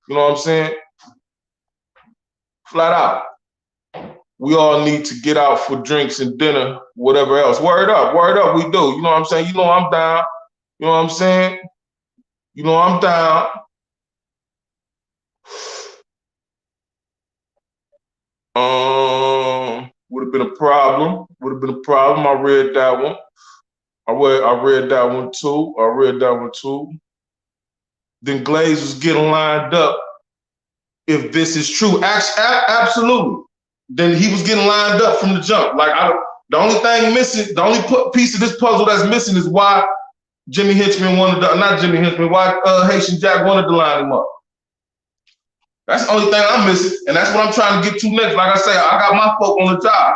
You know what I'm saying? Flat out. We all need to get out for drinks and dinner, whatever else. Word up, we do. You know what I'm saying? You know I'm down. You know what I'm saying? You know I'm down. Would have been a problem. I read that one. I read that one too. Then Glaze was getting lined up. If this is true, absolutely. Then he was getting lined up from the jump. Like the only thing missing, the only piece of this puzzle that's missing is why Jimmy Henchman why Haitian Jack wanted to line him up. That's the only thing I'm missing, and that's what I'm trying to get to next. Like I say, I got my folk on the job.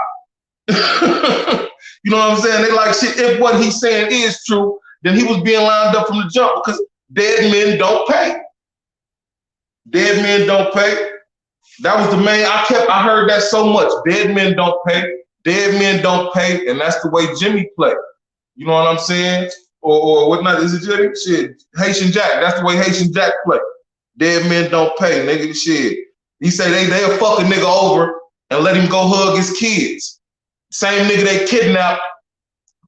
You know what I'm saying? They like, shit, if what he's saying is true, then he was being lined up from the jump because dead men don't pay. Dead men don't pay. That was the main, I heard that so much. Dead men don't pay. Dead men don't pay, and that's the way Jimmy played. You know what I'm saying? Or what not? Is it Jimmy? Shit, Haitian Jack. That's the way Haitian Jack play. Dead men don't pay, nigga. Shit. He say they'll fuck a nigga over and let him go hug his kids. Same nigga they kidnapped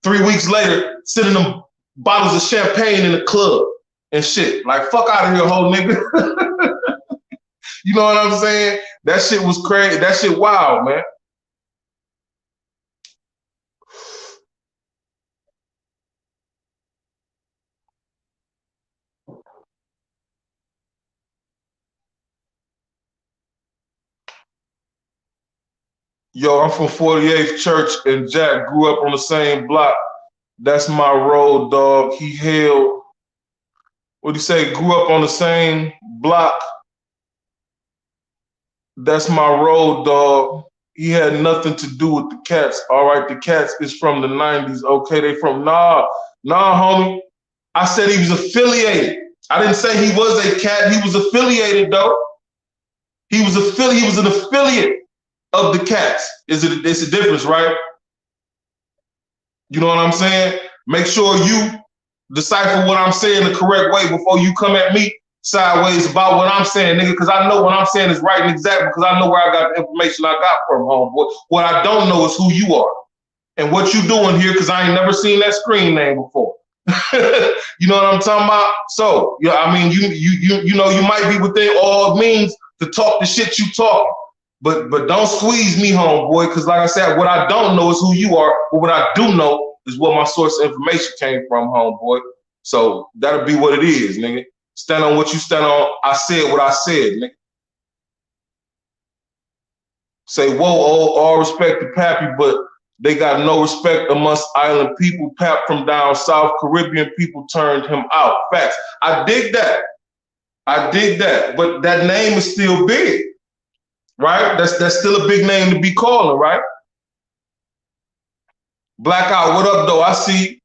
3 weeks later, sending them bottles of champagne in the club and shit. Like, fuck out of here, whole nigga. You know what I'm saying? That shit was crazy. That shit wild, man. Yo, I'm from 48th Church, and Jack grew up on the same block. That's my road, dog. He hailed, what'd he say? Grew up on the same block. That's my road, dog. He had nothing to do with the cats. All right, the cats is from the 90s. Okay, they from nah, homie. I said he was affiliated. I didn't say he was a cat. He was affiliated, though. He was an affiliate of the cats. It's a difference, right? You know what I'm saying? Make sure you decipher what I'm saying the correct way before you come at me sideways about what I'm saying, nigga, because I know what I'm saying is right and exact because I know where I got the information I got from, homeboy. What I don't know is who you are and what you doing here because I ain't never seen that screen name before. You know what I'm talking about? So, yeah, I mean, you know, you might be within all means to talk the shit you talking, but don't squeeze me, homeboy, because like I said, what I don't know is who you are, but what I do know is where my source of information came from, homeboy. So that'll be what it is, nigga. Stand on what you stand on. I said what I said, nigga. Say, whoa, oh, all respect to Pappy, but they got no respect amongst island people. Pap from down south, Caribbean people turned him out. Facts. I dig that. But that name is still big, right? That's still a big name to be calling, right? Blackout, what up, though? I see.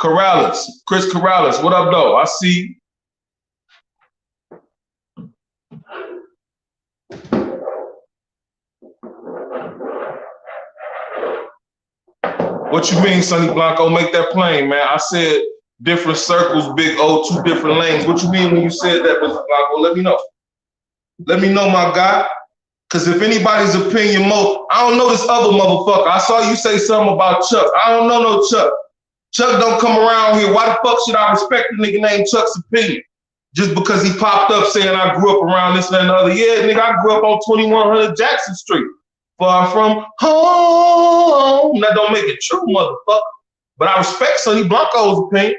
Corrales, Chris Corrales, what up, though? I see. What you mean, Sonny Blanco? Make that plain, man. I said different circles, Big O, 2 different lanes. What you mean when you said that, Mr. Blanco? Let me know. Let me know, my guy. Because if anybody's opinion, I don't know this other motherfucker. I saw you say something about Chuck. I don't know no Chuck. Chuck don't come around here. Why the fuck should I respect a nigga named Chuck's opinion? Just because he popped up saying I grew up around this and the other. Yeah, nigga, I grew up on 2100 Jackson Street. Far from home. That don't make it true, motherfucker. But I respect Sonny Blanco's opinion.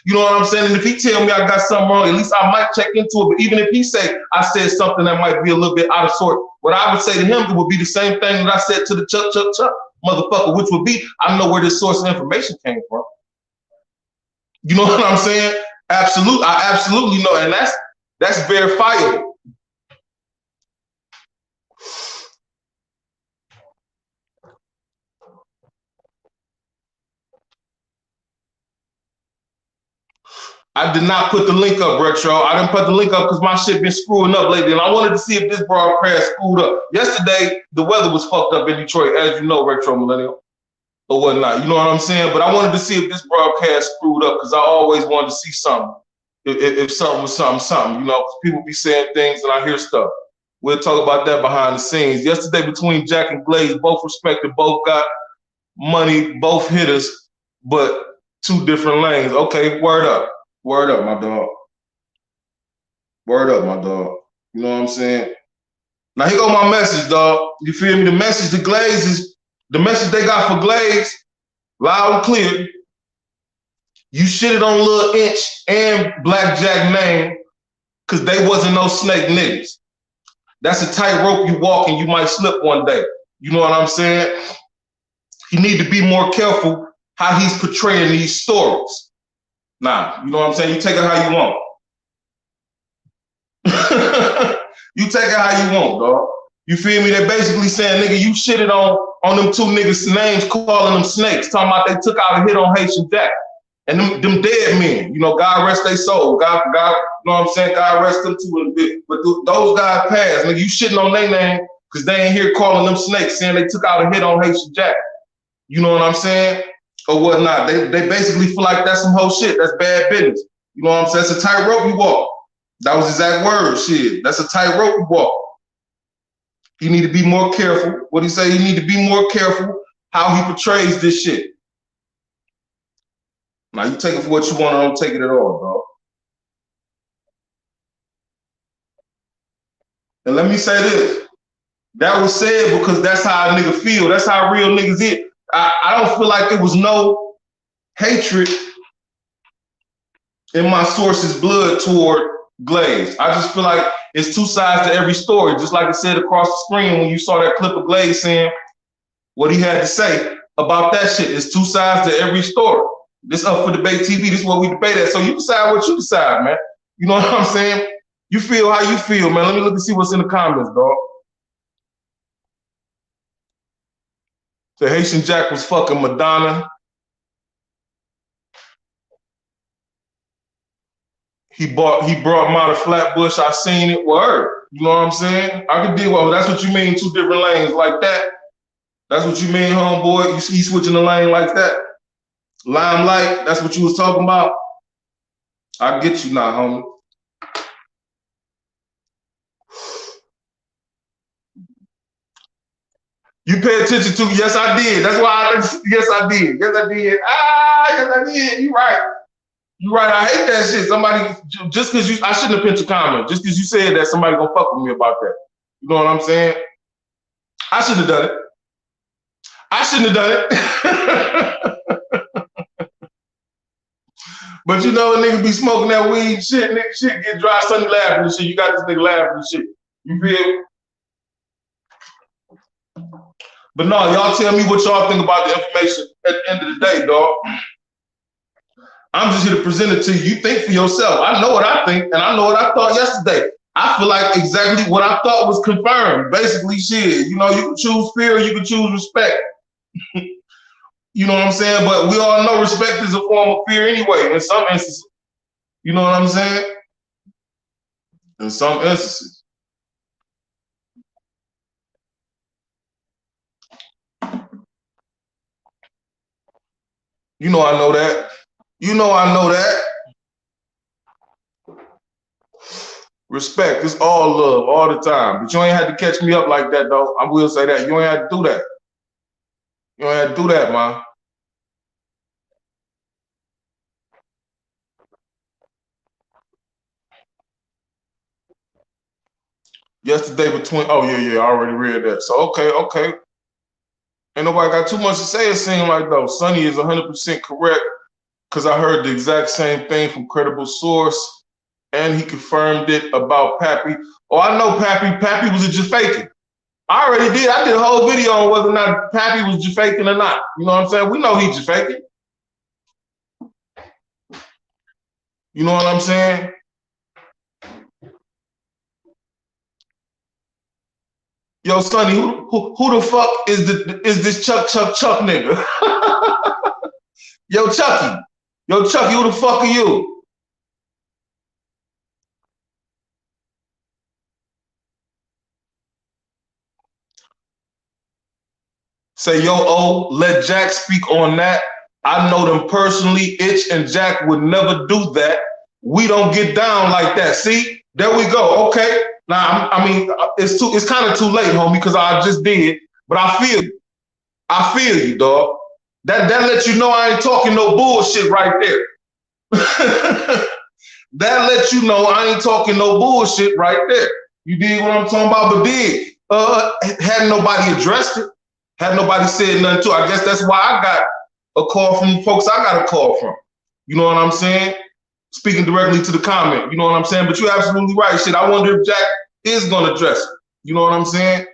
You know what I'm saying? And if he tell me I got something wrong, at least I might check into it. But even if he say I said something that might be a little bit out of sort, what I would say to him, it would be the same thing that I said to the Chuck motherfucker, which would be, I know where this source of information came from. You know what I'm saying? Absolutely. I absolutely know. And that's verifiable. I did not put the link up, Retro. I didn't put the link up because my shit been screwing up lately, and I wanted to see if this broadcast screwed up. Yesterday, the weather was fucked up in Detroit, as you know, Retro Millennial, or whatnot. You know what I'm saying? But I wanted to see if this broadcast screwed up because I always wanted to see something. If something was something, you know, people be saying things and I hear stuff. We'll talk about that behind the scenes. Yesterday, between Jack and Glaze, both respected, both got money, both hitters, but 2 different lanes. Okay, word up. Word up, my dog. Word up, my dog. You know what I'm saying? Now, here go my message, dog. You feel me? The message to Glaze is, the message they got for Glaze, loud and clear. You shitted on Lil Inch and Blackjack name because they wasn't no snake niggas. That's a tightrope you walk and you might slip one day. You know what I'm saying? You need to be more careful how he's portraying these stories. Nah, you know what I'm saying? You take it how you want. You take it how you want, dog. You feel me? They're basically saying, nigga, you shitted on them 2 niggas' names, calling them snakes, talking about they took out a hit on Haitian Jack. And them dead men, you know, God rest their soul. God, you know what I'm saying? God rest them too a bit. But those guys passed. Nigga, you shitting on their name because they ain't here calling them snakes, saying they took out a hit on Haitian Jack. You know what I'm saying? Or whatnot. They basically feel like that's some whole shit. That's bad business. You know what I'm saying? It's a tightrope you walk. That was exact words. Shit. That's a tightrope you walk. You need to be more careful. What he say? You need to be more careful how he portrays this shit. Now you take it for what you want, or don't take it at all, dog. And let me say this. That was said because that's how a nigga feel. That's how real niggas is. I don't feel like there was no hatred in my source's blood toward Glaze. I just feel like it's 2 sides to every story. Just like it said across the screen when you saw that clip of Glaze saying what he had to say about that shit. It's 2 sides to every story. This up for debate TV. This is what we debate at. So you decide what you decide, man. You know what I'm saying? You feel how you feel, man. Let me look and see what's in the comments, dog. The Haitian Jack was fucking Madonna. He brought him out of Flatbush. I seen it. Word. You know what I'm saying? I could deal with. That's what you mean. 2 different lanes like that. That's what you mean, homeboy. You see, switching the lane like that. Limelight. That's what you was talking about. I get you now, homie. You pay attention to? Yes, I did. That's why. Yes, I did. Yes, I did. Yes, I did. You right. You right. I hate that shit. Somebody just because I shouldn't have pinned your comment. Just because you said that, somebody gonna fuck with me about that. You know what I'm saying? I shouldn't have done it. I shouldn't have done it. But you know, a nigga be smoking that weed, shit, nigga, shit get dry, Sonny laughing and shit. You got this nigga laughing and shit. You feel me? But no, y'all tell me what y'all think about the information at the end of the day, dog. I'm just here to present it to you. You think for yourself. I know what I think, and I know what I thought yesterday. I feel like exactly what I thought was confirmed. Basically, shit. You know, you can choose fear, you can choose respect. You know what I'm saying? But we all know respect is a form of fear anyway, in some instances. You know what I'm saying? In some instances. You know I know that. You know I know that. Respect is all love, all the time. But you ain't had to catch me up like that, though. I will say that. You ain't had to do that. You ain't had to do that, man. Yesterday between, oh, yeah, I already read that. So, okay. Ain't nobody got too much to say, it seems like, though. Sonny is 100% correct because I heard the exact same thing from credible source, and he confirmed it about Pappy. Oh, I know Pappy. Pappy was a Jafakin. I already did. I did a whole video on whether or not Pappy was Jafakin or not. You know what I'm saying? We know he's Jafakin. You know what I'm saying? Yo, Sonny, who the fuck is this Chuck nigga? Yo, Chucky, who the fuck are you? Say, yo, O, let Jack speak on that. I know them personally. Itch and Jack would never do that. We don't get down like that. See, there we go. Okay. Now, I mean, it's kind of too late, homie, because I just did. But I feel you. I feel you, dog. That lets you know I ain't talking no bullshit right there. That lets you know I ain't talking no bullshit right there. You dig what I'm talking about? But hadn't nobody addressed it. Had nobody said nothing to it. I guess that's why I got a call from folks I got a call from. You know what I'm saying? Speaking directly to the comment. You know what I'm saying? But you're absolutely right. Shit, I wonder if Jack is going to address it. You know what I'm saying?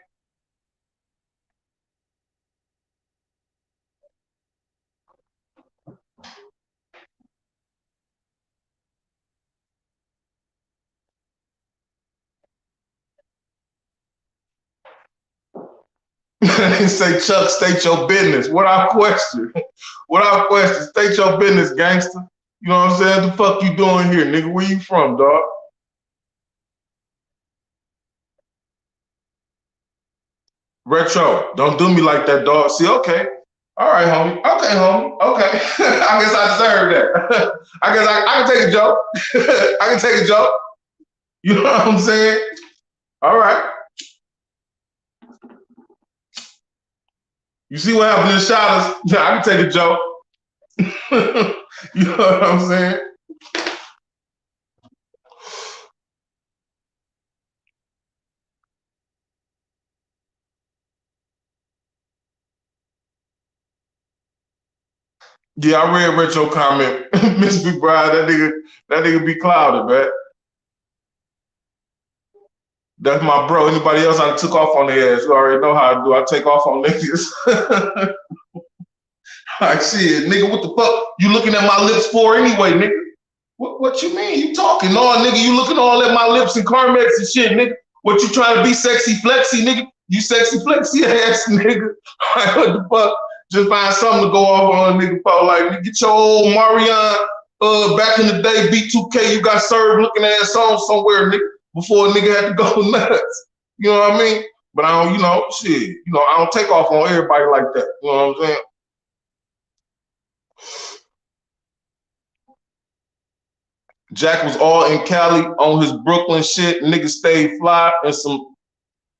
They say, Chuck, state your business. What I question? State your business, gangster. You know what I'm saying? What the fuck you doing here, nigga? Where you from, dog? Retro, don't do me like that, dog. See, okay. All right, homie. Okay, homie. Okay. I guess I deserve that. I guess I can take a joke. I can take a joke. You know what I'm saying? All right. You see what happened in Shadows? Yeah, I can take a joke. You know what I'm saying? Yeah, I read Retro comment. Miss Big Bride, that nigga be clouded, man. That's my bro. Anybody else I took off on their ass, you already know how I do. I take off on niggas. Like, shit, nigga, what the fuck you looking at my lips for anyway, nigga? What you mean? You talking? No, nigga, you looking all at my lips and Carmex and shit, nigga. What you trying to be sexy flexy, nigga? You sexy flexy ass nigga. Like, what the fuck? Just find something to go off on, nigga. Like, get your old Marion, back in the day, B2K, you got served looking ass on somewhere, nigga, before a nigga had to go nuts. You know what I mean? But I don't, shit, I don't take off on everybody like that. You know what I'm saying? Jack was all in Cali on his Brooklyn shit. Nigga stayed fly and some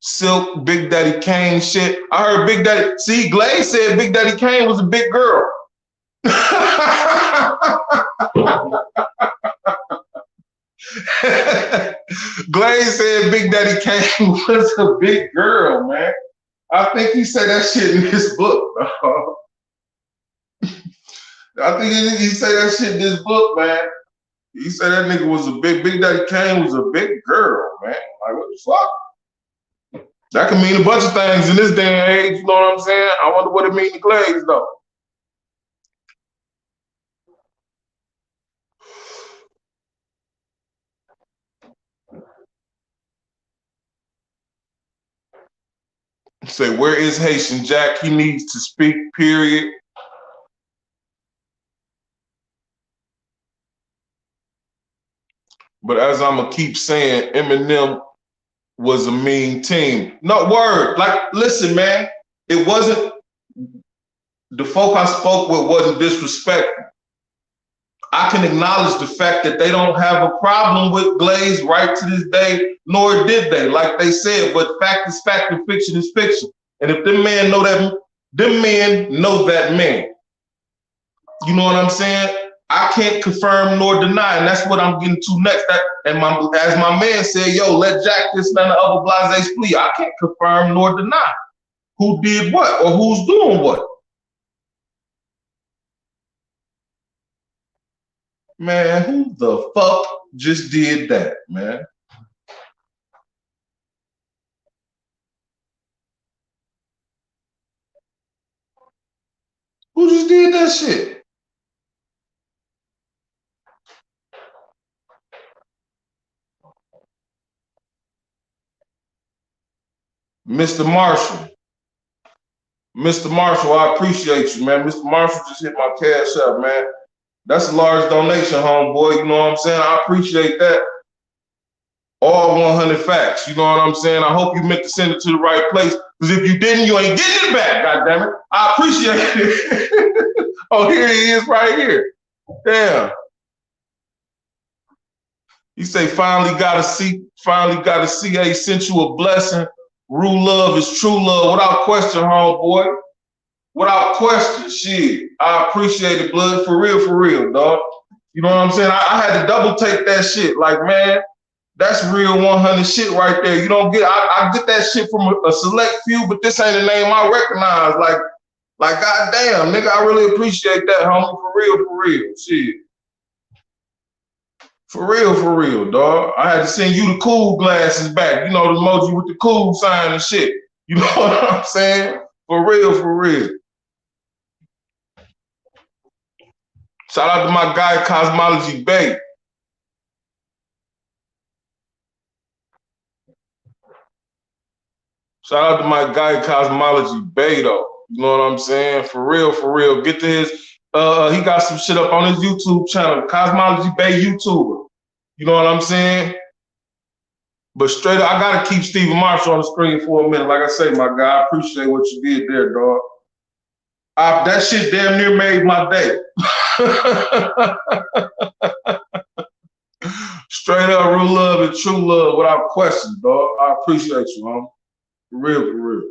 silk Big Daddy Kane shit. I heard Big Daddy, see, Glaze said Big Daddy Kane was a big girl. Glaze said Big Daddy Kane was a big girl, man. I think he said that shit in his book. I think he said that shit in his book, man. He said that nigga was Big Daddy Kane was a big girl, man. Like, what the fuck? That can mean a bunch of things in this day and age, you know what I'm saying? I wonder what it means to Glaze, though. Say, where is Haitian Jack? He needs to speak, period. But as I'm going to keep saying, Eminem was a mean team. No, word. Like, listen, man, it wasn't, the folk I spoke with wasn't disrespectful. I can acknowledge the fact that they don't have a problem with Glaze right to this day, nor did they, like they said, but fact is fact and fiction is fiction. And if them men know that, them men know that man. You know what I'm saying? I can't confirm nor deny, and that's what I'm getting to next. As my man said, yo, let Jack this and the other blase plea. I can't confirm nor deny who did what or who's doing what. Man, who the fuck just did that, man? Who just did that shit? Mr. Marshall. Mr. Marshall, I appreciate you, man. Mr. Marshall just hit my cash up, man. That's a large donation, homeboy. You know what I'm saying? I appreciate that. All 100 facts. You know what I'm saying? I hope you meant to send it to the right place. Because if you didn't, you ain't getting it back, goddammit. I appreciate it. Oh, here he is right here. Damn. You say finally got a CA sent you a blessing. Rule love is true love. Without question, homeboy. Without question, shit. I appreciate it, blood. For real, dog. You know what I'm saying? I had to double take that shit. Like, man, that's real 100 shit right there. You don't get, I get that shit from a select few, but this ain't a name I recognize. Like, goddamn, nigga, I really appreciate that, homie. For real, shit. For real, dog. I had to send you the cool glasses back. You know, the emoji with the cool sign and shit. You know what I'm saying? For real. Shout out to my guy, Cosmology Bay. Shout out to my guy, Cosmology Bay, though. You know what I'm saying? For real. Get to his, he got some shit up on his YouTube channel, Cosmology Bay YouTuber. You know what I'm saying? But straight up, I gotta keep Stephen Marshall on the screen for a minute. Like I say, my guy, I appreciate what you did there, dog. That shit damn near made my day. Straight up, real love and true love without question, dog. I appreciate you, homie. For real.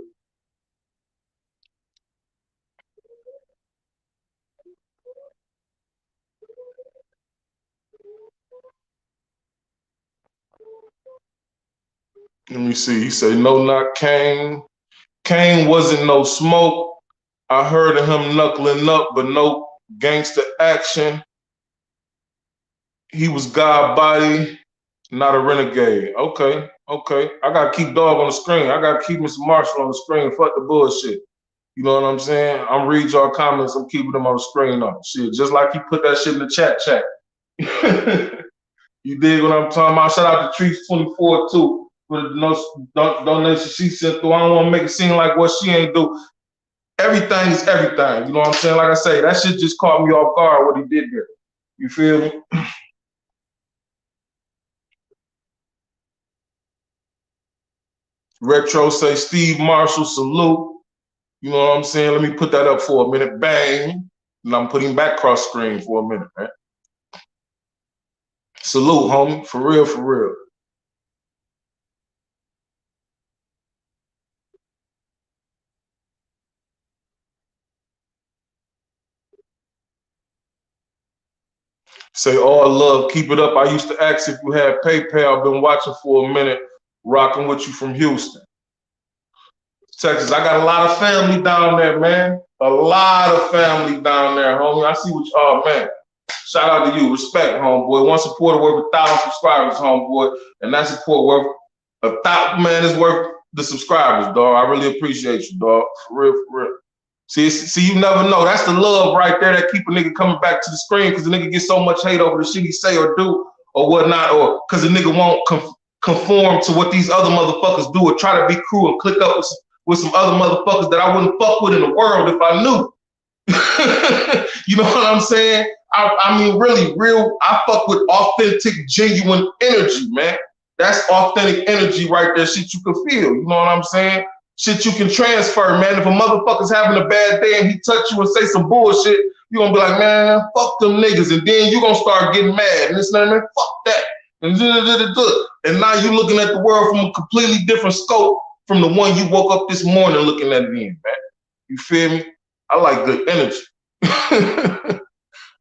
Let me see. He said, no, not Kane. Kane wasn't no smoke. I heard of him knuckling up, but no gangster action. He was God body, not a renegade. Okay. I gotta keep dog on the screen. I gotta keep Mr. Marshall on the screen. Fuck the bullshit. You know what I'm saying? I'm reading y'all comments. I'm keeping them on the screen on shit. Just like you put that shit in the chat. You dig what I'm talking about? Shout out to Trees24 too for the donation she sent through. I don't want to make it seem like what she ain't do. Everything is everything. You know what I'm saying? Like I say, that shit just caught me off guard what he did there. You feel me? Retro say Steve Marshall salute. You know what I'm saying? Let me put that up for a minute. Bang. And I'm putting back cross screen for a minute, man. Salute, homie. For real, for real. Say, all love, keep it up. I used to ask if you had PayPal. Been watching for a minute, rocking with you from Houston, Texas. I got a lot of family down there, man. A lot of family down there, homie. I see what you, oh, man. Shout out to you. Respect, homeboy. One supporter worth 1,000 subscribers, homeboy. And that support worth 1,000, man, is worth the subscribers, dog. I really appreciate you, dog. For real, for real. See, you never know. That's the love right there that keep a nigga coming back to the screen because the nigga gets so much hate over the shit he say or do or whatnot, or because the nigga won't conform to what these other motherfuckers do or try to be cool and click up with some other motherfuckers that I wouldn't fuck with in the world if I knew. You know what I'm saying? I mean, really, real, I fuck with authentic, genuine energy, man. That's authentic energy right there, shit you can feel. You know what I'm saying? Shit you can transfer, man. If a motherfucker's having a bad day and he touch you and say some bullshit, you gonna be like, man, fuck them niggas. And then you gonna start getting mad. And it's like, man, fuck that. And now you looking at the world from a completely different scope from the one you woke up this morning looking at it in, man. You feel me? I like good energy.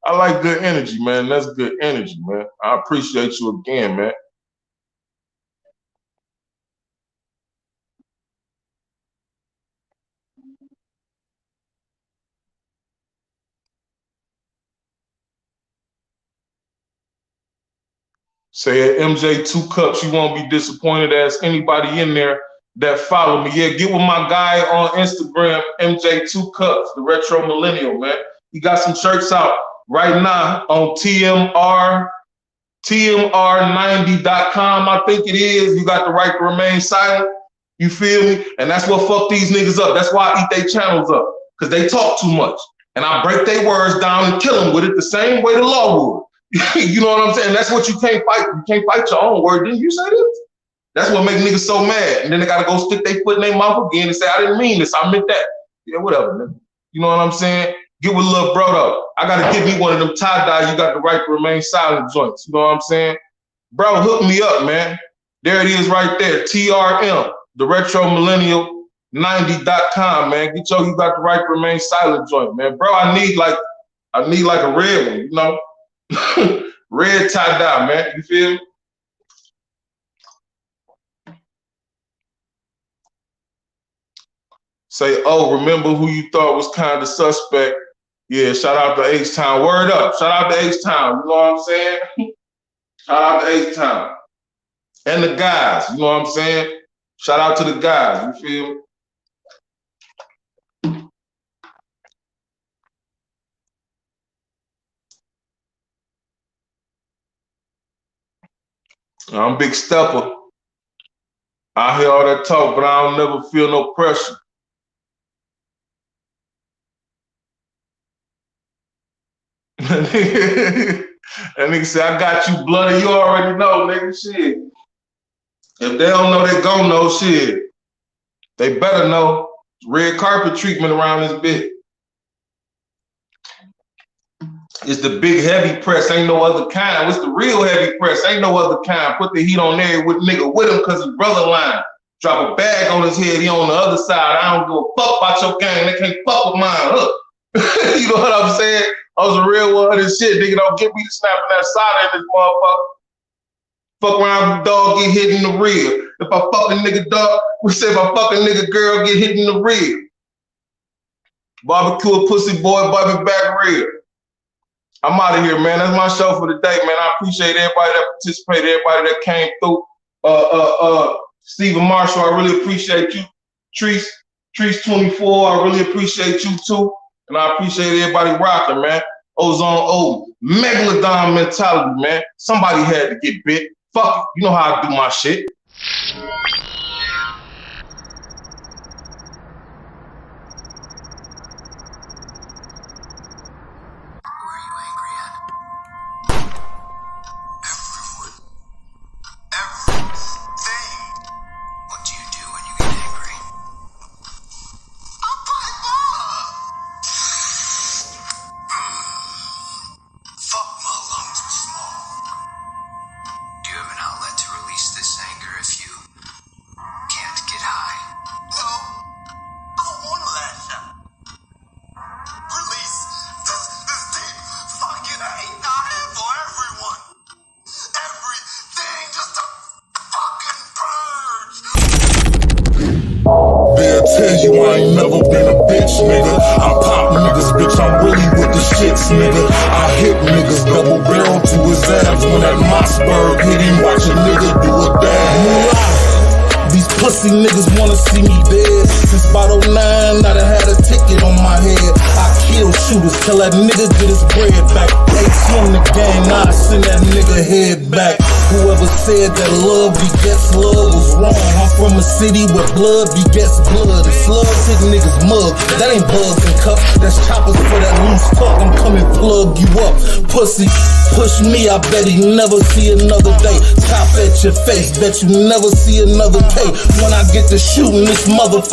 I like good energy, man. That's good energy, man. I appreciate you again, man. Say at MJ 2 Cups, you won't be disappointed. Ask anybody in there that follow me. Yeah, get with my guy on Instagram, MJ 2 Cups, the retro millennial, man. He got some shirts out right now on TMR90.com, I think it is. You got the right to remain silent. You feel me? And that's what fucked these niggas up. That's why I eat their channels up, because they talk too much. And I break their words down and kill them with it the same way the law would. You know what I'm saying? That's what you can't fight. You can't fight your own word. Didn't you say this? That's what makes niggas so mad. And then they gotta go stick their foot in their mouth again and say, I didn't mean this. I meant that. Yeah, whatever, nigga. You know what I'm saying? Get with little bro though. I gotta give me one of them tie-dye, you got the right to remain silent joints. You know what I'm saying? Bro, hook me up, man. There it is right there. TRM, the retro millennial 90.com, man. Get you got the right to remain silent joint, man. Bro, I need like a red one, you know? Red tie-dye, man. You feel me? Say, oh, remember who you thought was kind of suspect? Yeah, shout out to H-Town. Word up. Shout out to H-Town. You know what I'm saying? Shout out to H-Town. And the guys. You know what I'm saying? Shout out to the guys. You feel me? I'm Big Stepper. I hear all that talk, but I don't never feel no pressure. That nigga say, I got you, bloody. You already know, nigga. Shit. If they don't know, they gon' know. Shit. They better know. Red carpet treatment around this bitch. It's the big heavy press. Ain't no other kind. What's the real heavy press? Ain't no other kind. Put the heat on there with nigga with him because his brother lying. Drop a bag on his head. He on the other side. I don't give a fuck about your gang. They can't fuck with mine. Look. You know what I'm saying? I was a real one of this shit. Nigga, don't get me snapping that side in this motherfucker. Fuck around, dog, get hit in the rear. If I fuck a nigga dog, we say if I fuck a nigga girl, get hit in the rear. Barbecue a pussy boy, barbie back rear. I'm out of here, man. That's my show for the day, man. I appreciate everybody that participated, everybody that came through. Stephen Marshall, I really appreciate you. Trees, Trees 24, I really appreciate you too. And I appreciate everybody rocking, man. Ozone O, Megalodon mentality, man. Somebody had to get bit. Fuck it, you know how I do my shit. They'll tell you I ain't never been a bitch, nigga. I pop niggas, bitch, I'm really with the shits, nigga. I hit niggas double barrel to his abs when that Mossberg hit him. Watch a nigga do a dab. These pussy niggas wanna see me dead. Since about 09, I done had a ticket on my head. I kill shooters till that nigga get his bread back. Ace on the gang, I send that nigga head back. Whoever said that love begets love was wrong. I'm from a city where blood begets blood. It's love hit niggas mug. That ain't bugs and cups. That's choppers for that loose talk. I'm coming plug you up. Pussy, push me, I bet he never see another day. Top at your face, bet you never see another day. When I get to shooting this motherfucker.